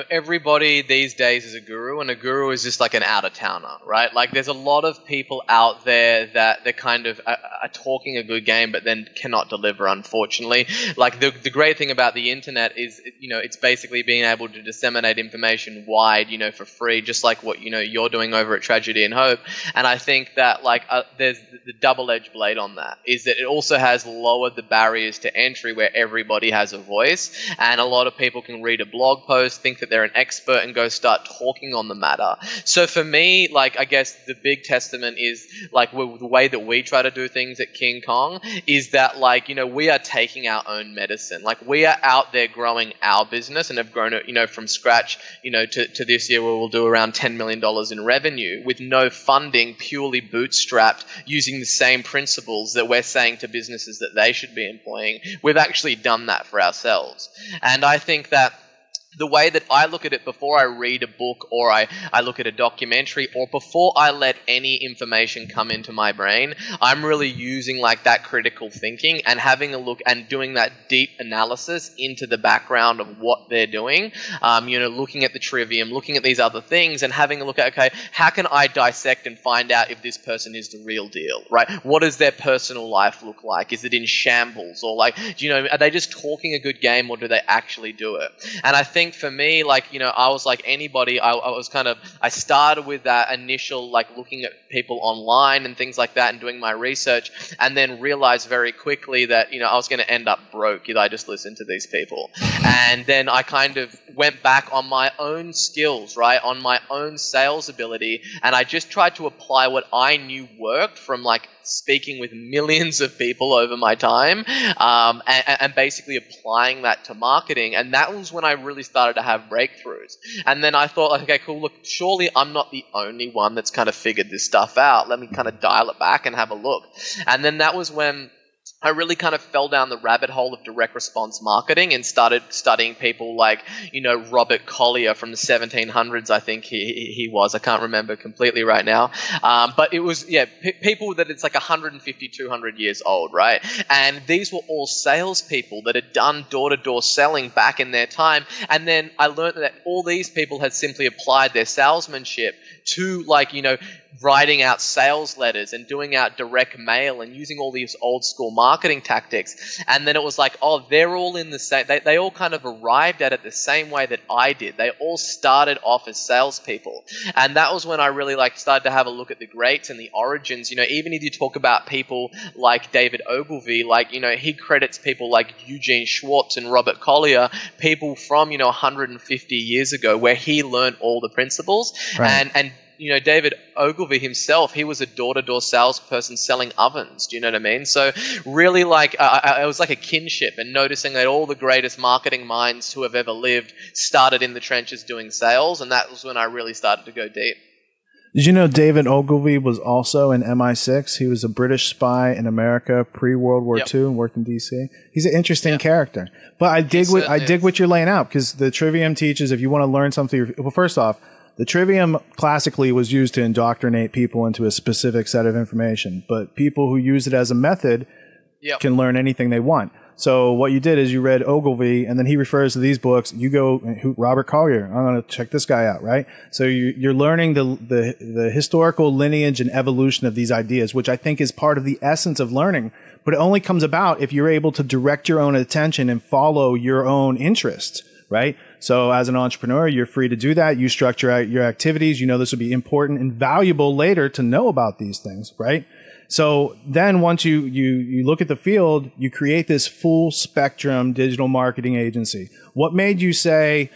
everybody these days is a guru, and a guru is just like an out-of-towner, right? Like, there's a lot of people out there that they're kind of are talking a good game, but then cannot deliver, unfortunately. Like, the great thing about the internet is, it's basically being able to disseminate information wide, for free, just like what, you're doing over at Tragedy and Hope. And I think that, like, there's the double-edged blade on that, is that it also has lowered the barriers to entry where everybody has a voice, and a lot of people can read a blog post, think that they're an expert, and go start talking on the matter. So for me, like, I guess the big testament is like the way that we try to do things at King Kong is that, like, we are taking our own medicine. Like, we are out there growing our business and have grown it, from scratch, to this year where we'll do around $10 million in revenue with no funding, purely bootstrapped, using the same principles that we're saying to businesses that they should be employing. We've actually done that for ourselves. And I think that the way that I look at it before I read a book or I look at a documentary or before I let any information come into my brain, I'm really using like that critical thinking and having a look and doing that deep analysis into the background of what they're doing, looking at the Trivium, looking at these other things and having a look at, okay, how can I dissect and find out if this person is the real deal, right? What does their personal life look like? Is it in shambles? Or like, are they just talking a good game or do they actually do it? And I think for me, like, I was like anybody, I started with that initial, like, looking at people online and things like that and doing my research, and then realized very quickly that, I was going to end up broke if I just listened to these people. And then I kind of went back on my own skills, right, on my own sales ability, and I just tried to apply what I knew worked from, like, speaking with millions of people over my time, and basically applying that to marketing. And that was when I really started to have breakthroughs. And then I thought, like, okay, cool, look, surely I'm not the only one that's kind of figured this stuff out. Let me kind of dial it back and have a look. And then that was when I really kind of fell down the rabbit hole of direct response marketing and started studying people like, Robert Collier from the 1700s, I think he was. I can't remember completely right now. But it was, people that it's like 150, 200 years old, right? And these were all salespeople that had done door-to-door selling back in their time. And then I learned that all these people had simply applied their salesmanship to, like, writing out sales letters and doing out direct mail and using all these old school marketing tactics. And then it was like, oh, they're all in the same, they all kind of arrived at it the same way that I did. They all started off as salespeople. And that was when I really started to have a look at the greats and the origins. Even if you talk about people like David Ogilvy, he credits people like Eugene Schwartz and Robert Collier, people from, 150 years ago where he learned all the principles. Right. And David Ogilvy himself, he was a door-to-door salesperson selling ovens. Do you know what I mean? So really, it was like a kinship, and noticing that all the greatest marketing minds who have ever lived started in the trenches doing sales, and that was when I really started to go deep. Did you know David Ogilvy was also in MI6? He was a British spy in America pre-World War II and worked in D.C. He's an interesting character. But I dig what you're laying out, because the Trivium teaches if you want to learn something. Well, first off, the Trivium classically was used to indoctrinate people into a specific set of information, but people who use it as a method can learn anything they want. So what you did is you read Ogilvy, and then he refers to these books. You go, Robert Collier, I'm going to check this guy out, right? So you're learning the historical lineage and evolution of these ideas, which I think is part of the essence of learning. But it only comes about if you're able to direct your own attention and follow your own interests, right? So as an entrepreneur, you're free to do that. You structure out your activities. This would be important and valuable later to know about these things, right? So then once you look at the field, you create this full spectrum digital marketing agency. What made you say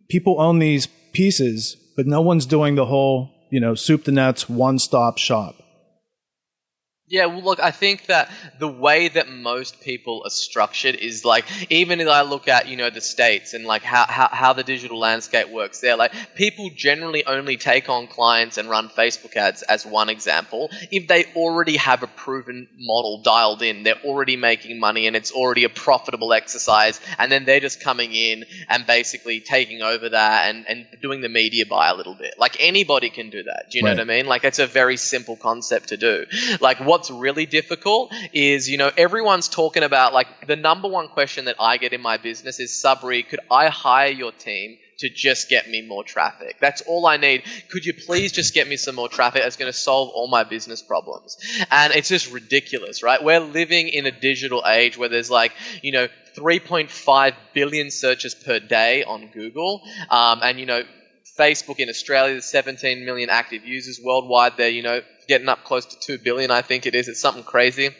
people own these pieces, but no one's doing the whole, soup to nuts, one-stop shop? Yeah, well, look, I think that the way that most people are structured is like, even if I look at, the States and like how the digital landscape works there, like people generally only take on clients and run Facebook ads as one example if they already have a proven model dialed in, they're already making money and it's already a profitable exercise, and then they're just coming in and basically taking over that and doing the media buy a little bit. Like anybody can do that. Do you know what I mean? Like it's a very simple concept to do. Like what's really difficult is, everyone's talking about, like, the number one question that I get in my business is, Sabri, could I hire your team to just get me more traffic? That's all I need. Could you please just get me some more traffic that's going to solve all my business problems? And it's just ridiculous, right? We're living in a digital age where there's 3.5 billion searches per day on Google. And Facebook in Australia, there's 17 million active users worldwide. They're, getting up close to 2 billion, I think it is. It's something crazy.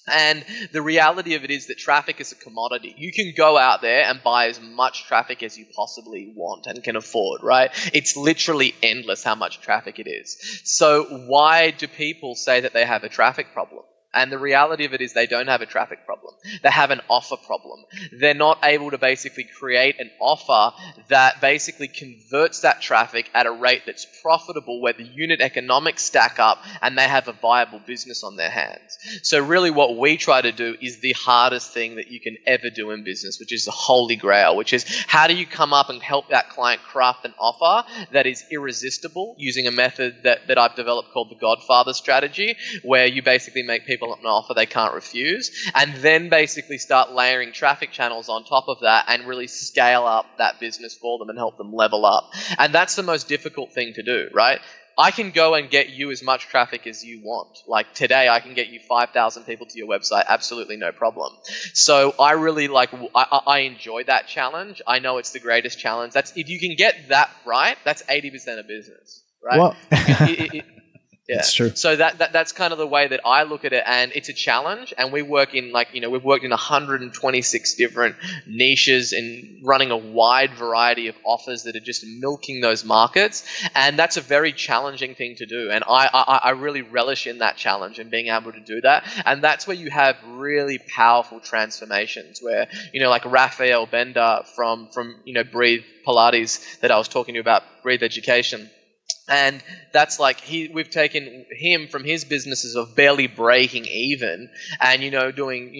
And the reality of it is that traffic is a commodity. You can go out there and buy as much traffic as you possibly want and can afford, right? It's literally endless how much traffic it is. So why do people say that they have a traffic problem? And the reality of it is they don't have a traffic problem. They have an offer problem. They're not able to basically create an offer that basically converts that traffic at a rate that's profitable, where the unit economics stack up and they have a viable business on their hands. So really what we try to do is the hardest thing that you can ever do in business, which is the holy grail, which is how do you come up and help that client craft an offer that is irresistible using a method that I've developed called the Godfather strategy, where you basically make people an offer they can't refuse, and then basically start layering traffic channels on top of that and really scale up that business for them and help them level up. And that's the most difficult thing to do, right? I can go and get you as much traffic as you want. Like today, I can get you 5,000 people to your website, absolutely no problem. So I really I enjoy that challenge. I know it's the greatest challenge. That's, if you can get that right, that's 80% of business, right? Well, Yeah. It's true. So that's kind of the way that I look at it, and it's a challenge. And we work in we've worked in 126 different niches and running a wide variety of offers that are just milking those markets. And that's a very challenging thing to do. And I really relish in that challenge and being able to do that. And that's where you have really powerful transformations where, like Raphael Bender from Breathe Pilates that I was talking to you about, Breathe Education. And that's we've taken him from his businesses of barely breaking even and, doing,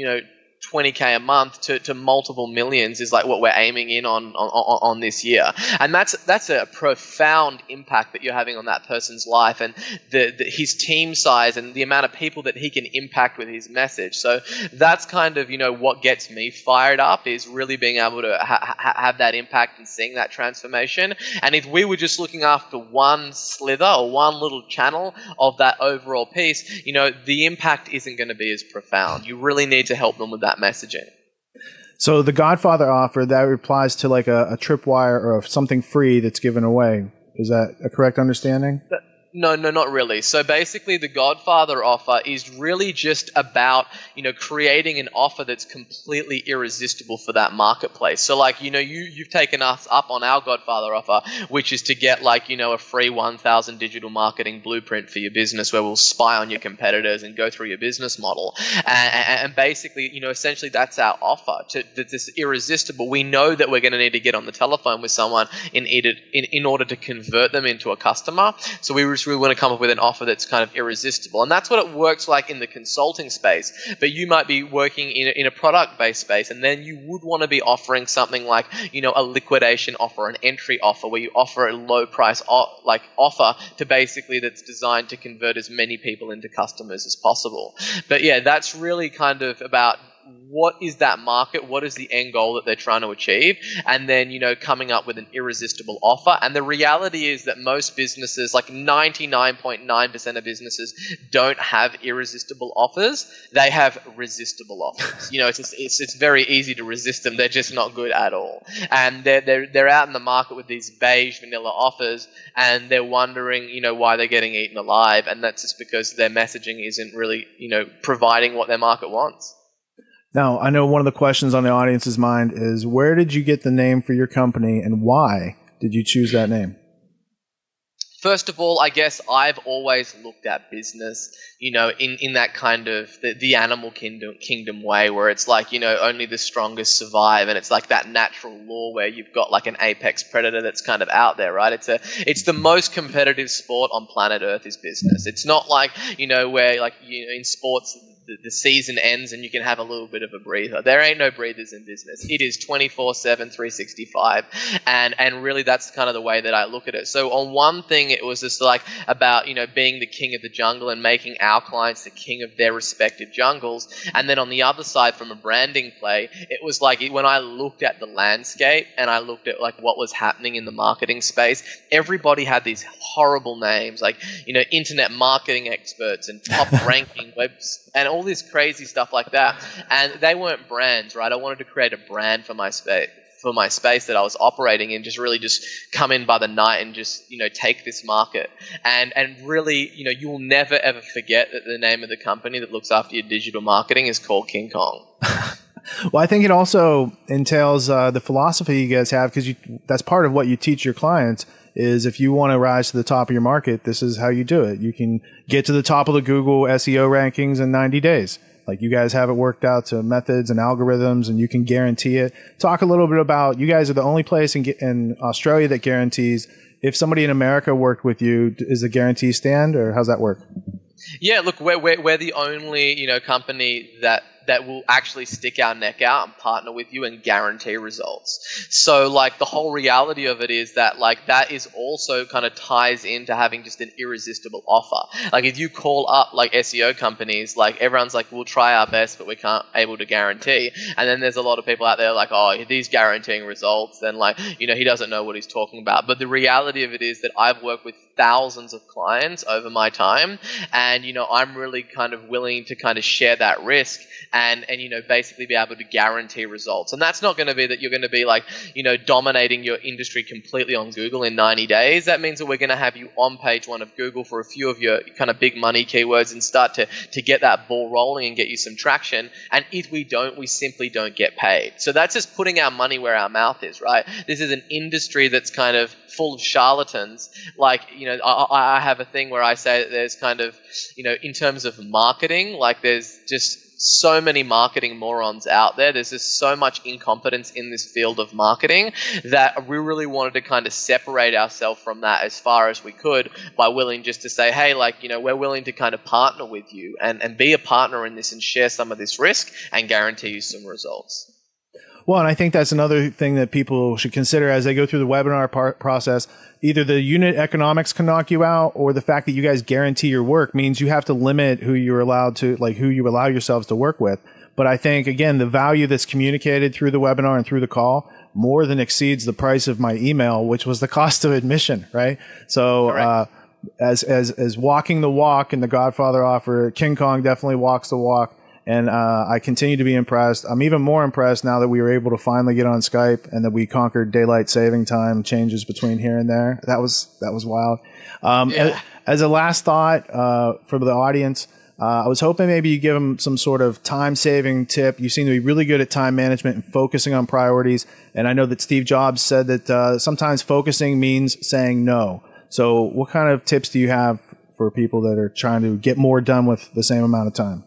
20K a month to multiple millions is like what we're aiming in on this year. And that's a profound impact that you're having on that person's life, and his team size and the amount of people that he can impact with his message. So that's kind of, what gets me fired up, is really being able to have that impact and seeing that transformation. And if we were just looking after one slither or one little channel of that overall piece, the impact isn't going to be as profound. You really need to help them with that messaging. So the Godfather offer, that replies to like a tripwire or something free that's given away. Is that a correct understanding? No, not really. So basically the Godfather offer is really just about, creating an offer that's completely irresistible for that marketplace. So you've taken us up on our Godfather offer, which is to get a free 1,000 digital marketing blueprint for your business, where we'll spy on your competitors and go through your business model. And basically, essentially that's our offer. This irresistible. We know that we're going to need to get on the telephone with someone in order to convert them into a customer. So we want to come up with an offer that's kind of irresistible. And that's what it works like in the consulting space. But you might be working in a product-based space, and then you would want to be offering something like, a liquidation offer, an entry offer, where you offer a low price offer to basically that's designed to convert as many people into customers as possible. But yeah, that's really kind of about what is that market, what is the end goal that they're trying to achieve, and then, coming up with an irresistible offer. And the reality is that most businesses, 99.9% of businesses, don't have irresistible offers. They have resistible offers. It's very easy to resist them. They're just not good at all. And they're out in the market with these beige vanilla offers, and they're wondering, why they're getting eaten alive. And that's just because their messaging isn't really, providing what their market wants. Now, I know one of the questions on the audience's mind is, where did you get the name for your company, and why did you choose that name? First of all, I guess I've always looked at business, in that kind of the animal kingdom way, where it's like, only the strongest survive, and it's like that natural law where you've got like an apex predator that's kind of out there, right? It's the most competitive sport on planet Earth is business. It's not like, where like, in sports the season ends and you can have a little bit of a breather. There ain't no breathers in business. It is 24/7, 365. And really that's kind of the way that I look at it. So on one thing, it was just like about, being the king of the jungle and making our clients the king of their respective jungles. And then on the other side, from a branding play, it was like when I looked at the landscape and I looked at like what was happening in the marketing space, everybody had these horrible names like, internet marketing experts and top ranking webs and all this crazy stuff like that. And they weren't brands, right? I wanted to create a brand for my space that I was operating in, just really just come in by the night and just, take this market. And really, you'll never ever forget that the name of the company that looks after your digital marketing is called King Kong. Well, I think it also entails the philosophy you guys have, because that's part of what you teach your clients is if you want to rise to the top of your market, this is how you do it. You can get to the top of the Google SEO rankings in 90 days. Like you guys have it worked out to methods and algorithms, and you can guarantee it. Talk a little bit about, you guys are the only place in Australia that guarantees. If somebody in America worked with you, is the guarantee stand, or how's that work? Yeah, look, we're the only, company that will actually stick our neck out and partner with you and guarantee results. So like the whole reality of it is that like that is also kind of ties into having just an irresistible offer. Like if you call up like SEO companies, like everyone's like, we'll try our best, but we can't able to guarantee. And then there's a lot of people out there like, oh, he's guaranteeing results. Then like, he doesn't know what he's talking about. But the reality of it is that I've worked with thousands of clients over my time. And, I'm really kind of willing to kind of share that risk and basically be able to guarantee results. And that's not going to be that you're going to be like, dominating your industry completely on Google in 90 days. That means that we're going to have you on page one of Google for a few of your kind of big money keywords and start to get that ball rolling and get you some traction. And if we don't, we simply don't get paid. So that's just putting our money where our mouth is, right? This is an industry that's kind of full of charlatans. Like, I have a thing where I say that there's kind of, in terms of marketing, like there's just so many marketing morons out there. There's just so much incompetence in this field of marketing that we really wanted to kind of separate ourselves from that as far as we could by willing just to say, hey, like, we're willing to kind of partner with you and be a partner in this and share some of this risk and guarantee you some results. Well, and I think that's another thing that people should consider as they go through the webinar process. Either the unit economics can knock you out, or the fact that you guys guarantee your work means you have to limit who you're allowed to, like who you allow yourselves to work with. But I think, again, the value that's communicated through the webinar and through the call more than exceeds the price of my email, which was the cost of admission, right? So as walking the walk in the Godfather Offer, King Kong definitely walks the walk. And I continue to be impressed. I'm even more impressed now that we were able to finally get on Skype and that we conquered daylight saving time changes between here and there. That was wild. As a last thought for the audience, I was hoping maybe you give them some sort of time saving tip. You seem to be really good at time management and focusing on priorities. And I know that Steve Jobs said that sometimes focusing means saying no. So what kind of tips do you have for people that are trying to get more done with the same amount of time?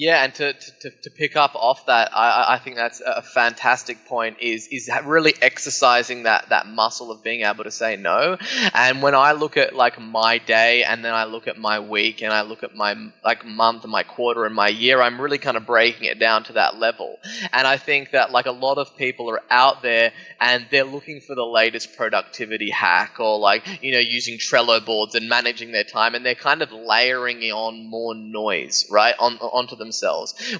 Yeah, and to pick up off that, I think that's a fantastic point, is really exercising that muscle of being able to say no. And when I look at like my day and then I look at my week and I look at my like month and my quarter and my year, I'm really kind of breaking it down to that level. And I think that like a lot of people are out there and they're looking for the latest productivity hack or like, using Trello boards and managing their time, and they're kind of layering on more noise, right, onto themselves,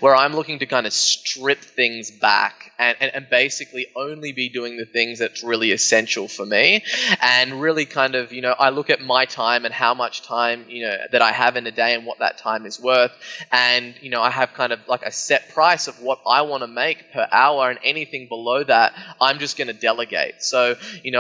where I'm looking to kind of strip things back and basically only be doing the things that's really essential for me. And really kind of, I look at my time and how much time, that I have in a day and what that time is worth. And, I have kind of like a set price of what I want to make per hour, and anything below that, I'm just going to delegate. So,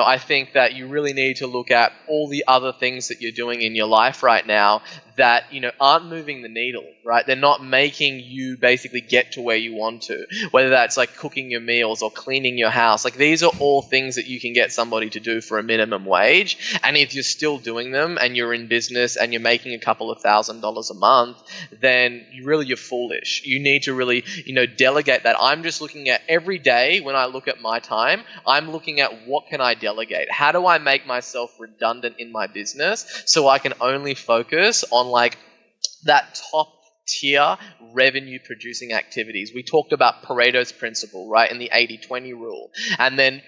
I think that you really need to look at all the other things that you're doing in your life right now that, aren't moving the needle, right? They're not making you basically get to where you want to, whether that's like cooking your meals or cleaning your house. Like, these are all things that you can get somebody to do for a minimum wage. And if you're still doing them and you're in business and you're making a couple of $1,000s a month, then you're foolish. You need to really, delegate that. I'm just looking at every day when I look at my time, I'm looking at what can I delegate? How do I make myself redundant in my business so I can only focus on like that top tier revenue producing activities? We talked about Pareto's principle, right? And the 80-20 rule. And then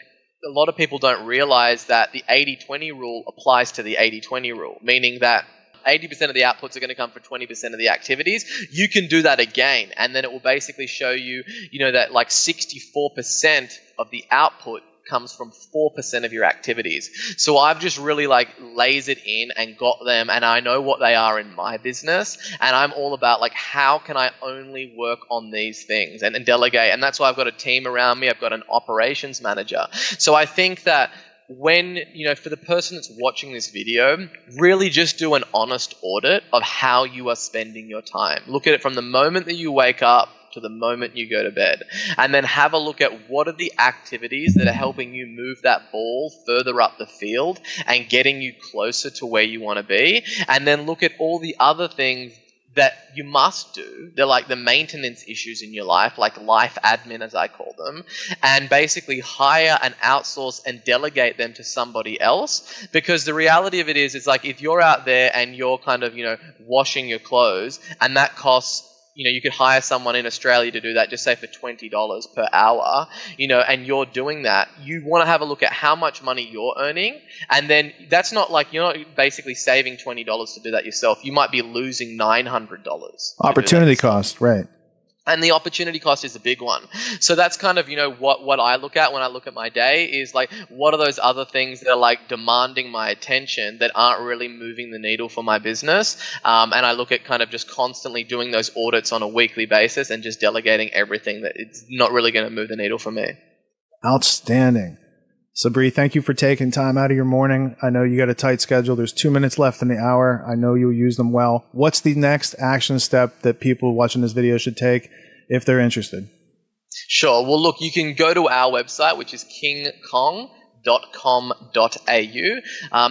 a lot of people don't realize that the 80-20 rule applies to the 80-20 rule, meaning that 80% of the outputs are going to come from 20% of the activities. You can do that again, and then it will basically show you, that like 64% of the output comes from 4% of your activities. So I've just really like lasered in and got them, and I know what they are in my business, and I'm all about like, how can I only work on these things and delegate? And that's why I've got a team around me. I've got an operations manager. So I think that when, for the person that's watching this video, really just do an honest audit of how you are spending your time. Look at it from the moment that you wake up to the moment you go to bed, and then have a look at what are the activities that are helping you move that ball further up the field and getting you closer to where you want to be. And then look at all the other things that you must do. They're like the maintenance issues in your life, like life admin, as I call them, and basically hire and outsource and delegate them to somebody else. Because the reality of it is, it's like, if you're out there and you're kind of, washing your clothes, and that costs, you could hire someone in Australia to do that, just say for $20 per hour, and you're doing that, you want to have a look at how much money you're earning. And then that's not like, you're not basically saving $20 to do that yourself. You might be losing $900. Opportunity cost, right. And the opportunity cost is a big one. So that's kind of, what I look at when I look at my day is like, what are those other things that are like demanding my attention that aren't really moving the needle for my business? And I look at kind of just constantly doing those audits on a weekly basis and just delegating everything that it's not really going to move the needle for me. Outstanding. Sabri, thank you for taking time out of your morning. I know you got a tight schedule. There's 2 minutes left in the hour. I know you'll use them well. What's the next action step that people watching this video should take if they're interested? Sure. Well, look, you can go to our website, which is kingkong.com.au.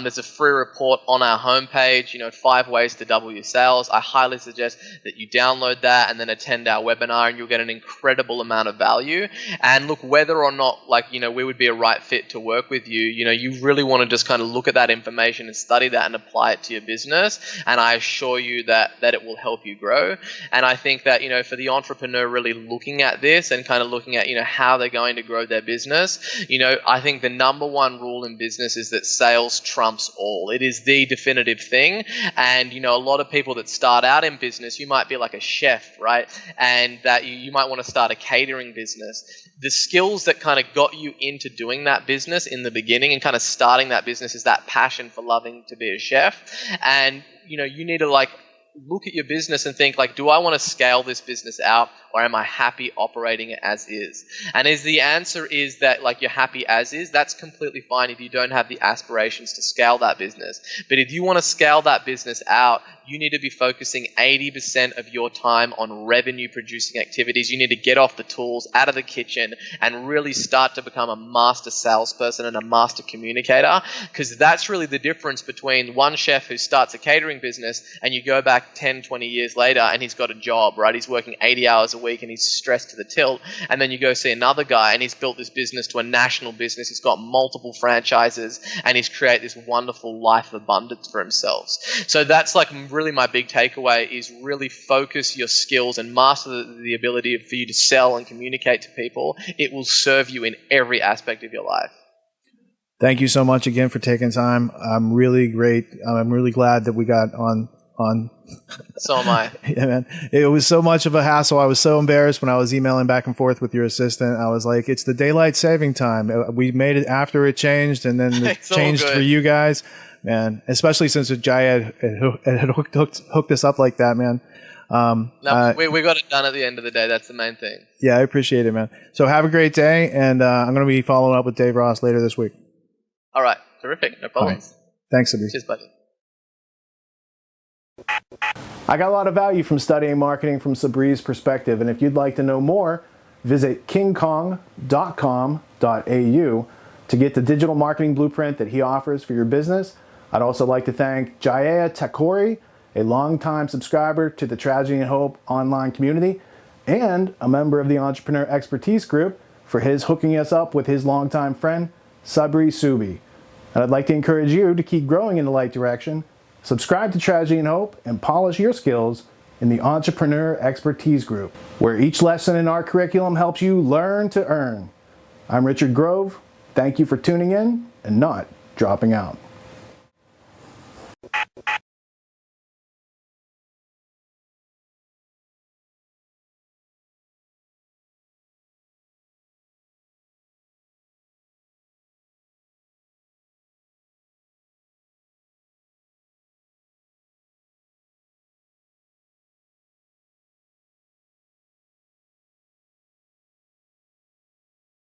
There's a free report on our homepage, 5 ways to double your sales. I highly suggest that you download that and then attend our webinar, and you'll get an incredible amount of value. And look, whether or not we would be a right fit to work with you, you really want to just kind of look at that information and study that and apply it to your business. And I assure you that it will help you grow. And I think that, for the entrepreneur really looking at this and kind of looking at, how they're going to grow their business, I think the number one rule in business is that sales trumps all. It is the definitive thing. And, a lot of people that start out in business, you might be like a chef, right? And that you might want to start a catering business. The skills that kind of got you into doing that business in the beginning and kind of starting that business is that passion for loving to be a chef. And, you need to look at your business and think do I want to scale this business out, or am I happy operating it as is? And as the answer is that you're happy as is, that's completely fine if you don't have the aspirations to scale that business. But if you want to scale that business out, you need to be focusing 80% of your time on revenue producing activities. You need to get off the tools, out of the kitchen, and really start to become a master salesperson and a master communicator, because that's really the difference between one chef who starts a catering business and you go back 10, 20 years later and he's got a job, right? He's working 80 hours a week and he's stressed to the tilt. And then you go see another guy and he's built this business to a national business. He's got multiple franchises and he's created this wonderful life of abundance for himself. So that's really my big takeaway, is really focus your skills and master the ability for you to sell and communicate to people. It will serve you in every aspect of your life. Thank you so much again for taking time. I'm really glad that we got on. So am I. Yeah, man. It was so much of a hassle. I was so embarrassed when I was emailing back and forth with your assistant. I was like, it's the daylight saving time. We made it after it changed, and then it changed for you guys, man. Especially since Jai had hooked us up like that, man. We got it done at the end of the day. That's the main thing. Yeah, I appreciate it, man. So have a great day, and I'm going to be following up with Dave Ross later this week. All right. Terrific. No problems. Right. Thanks, Sabri. Cheers, buddy. I got a lot of value from studying marketing from Sabri's perspective, and if you'd like to know more, visit kingkong.com.au to get the digital marketing blueprint that he offers for your business. I'd also like to thank Jaya Takori, a longtime subscriber to the Tragedy and Hope online community, and a member of the Entrepreneur Expertise Group, for his hooking us up with his longtime friend, Sabri Suby. And I'd like to encourage you to keep growing in the right direction. Subscribe to Tragedy and Hope and polish your skills in the Entrepreneur Expertise Group, where each lesson in our curriculum helps you learn to earn. I'm Richard Grove. Thank you for tuning in and not dropping out.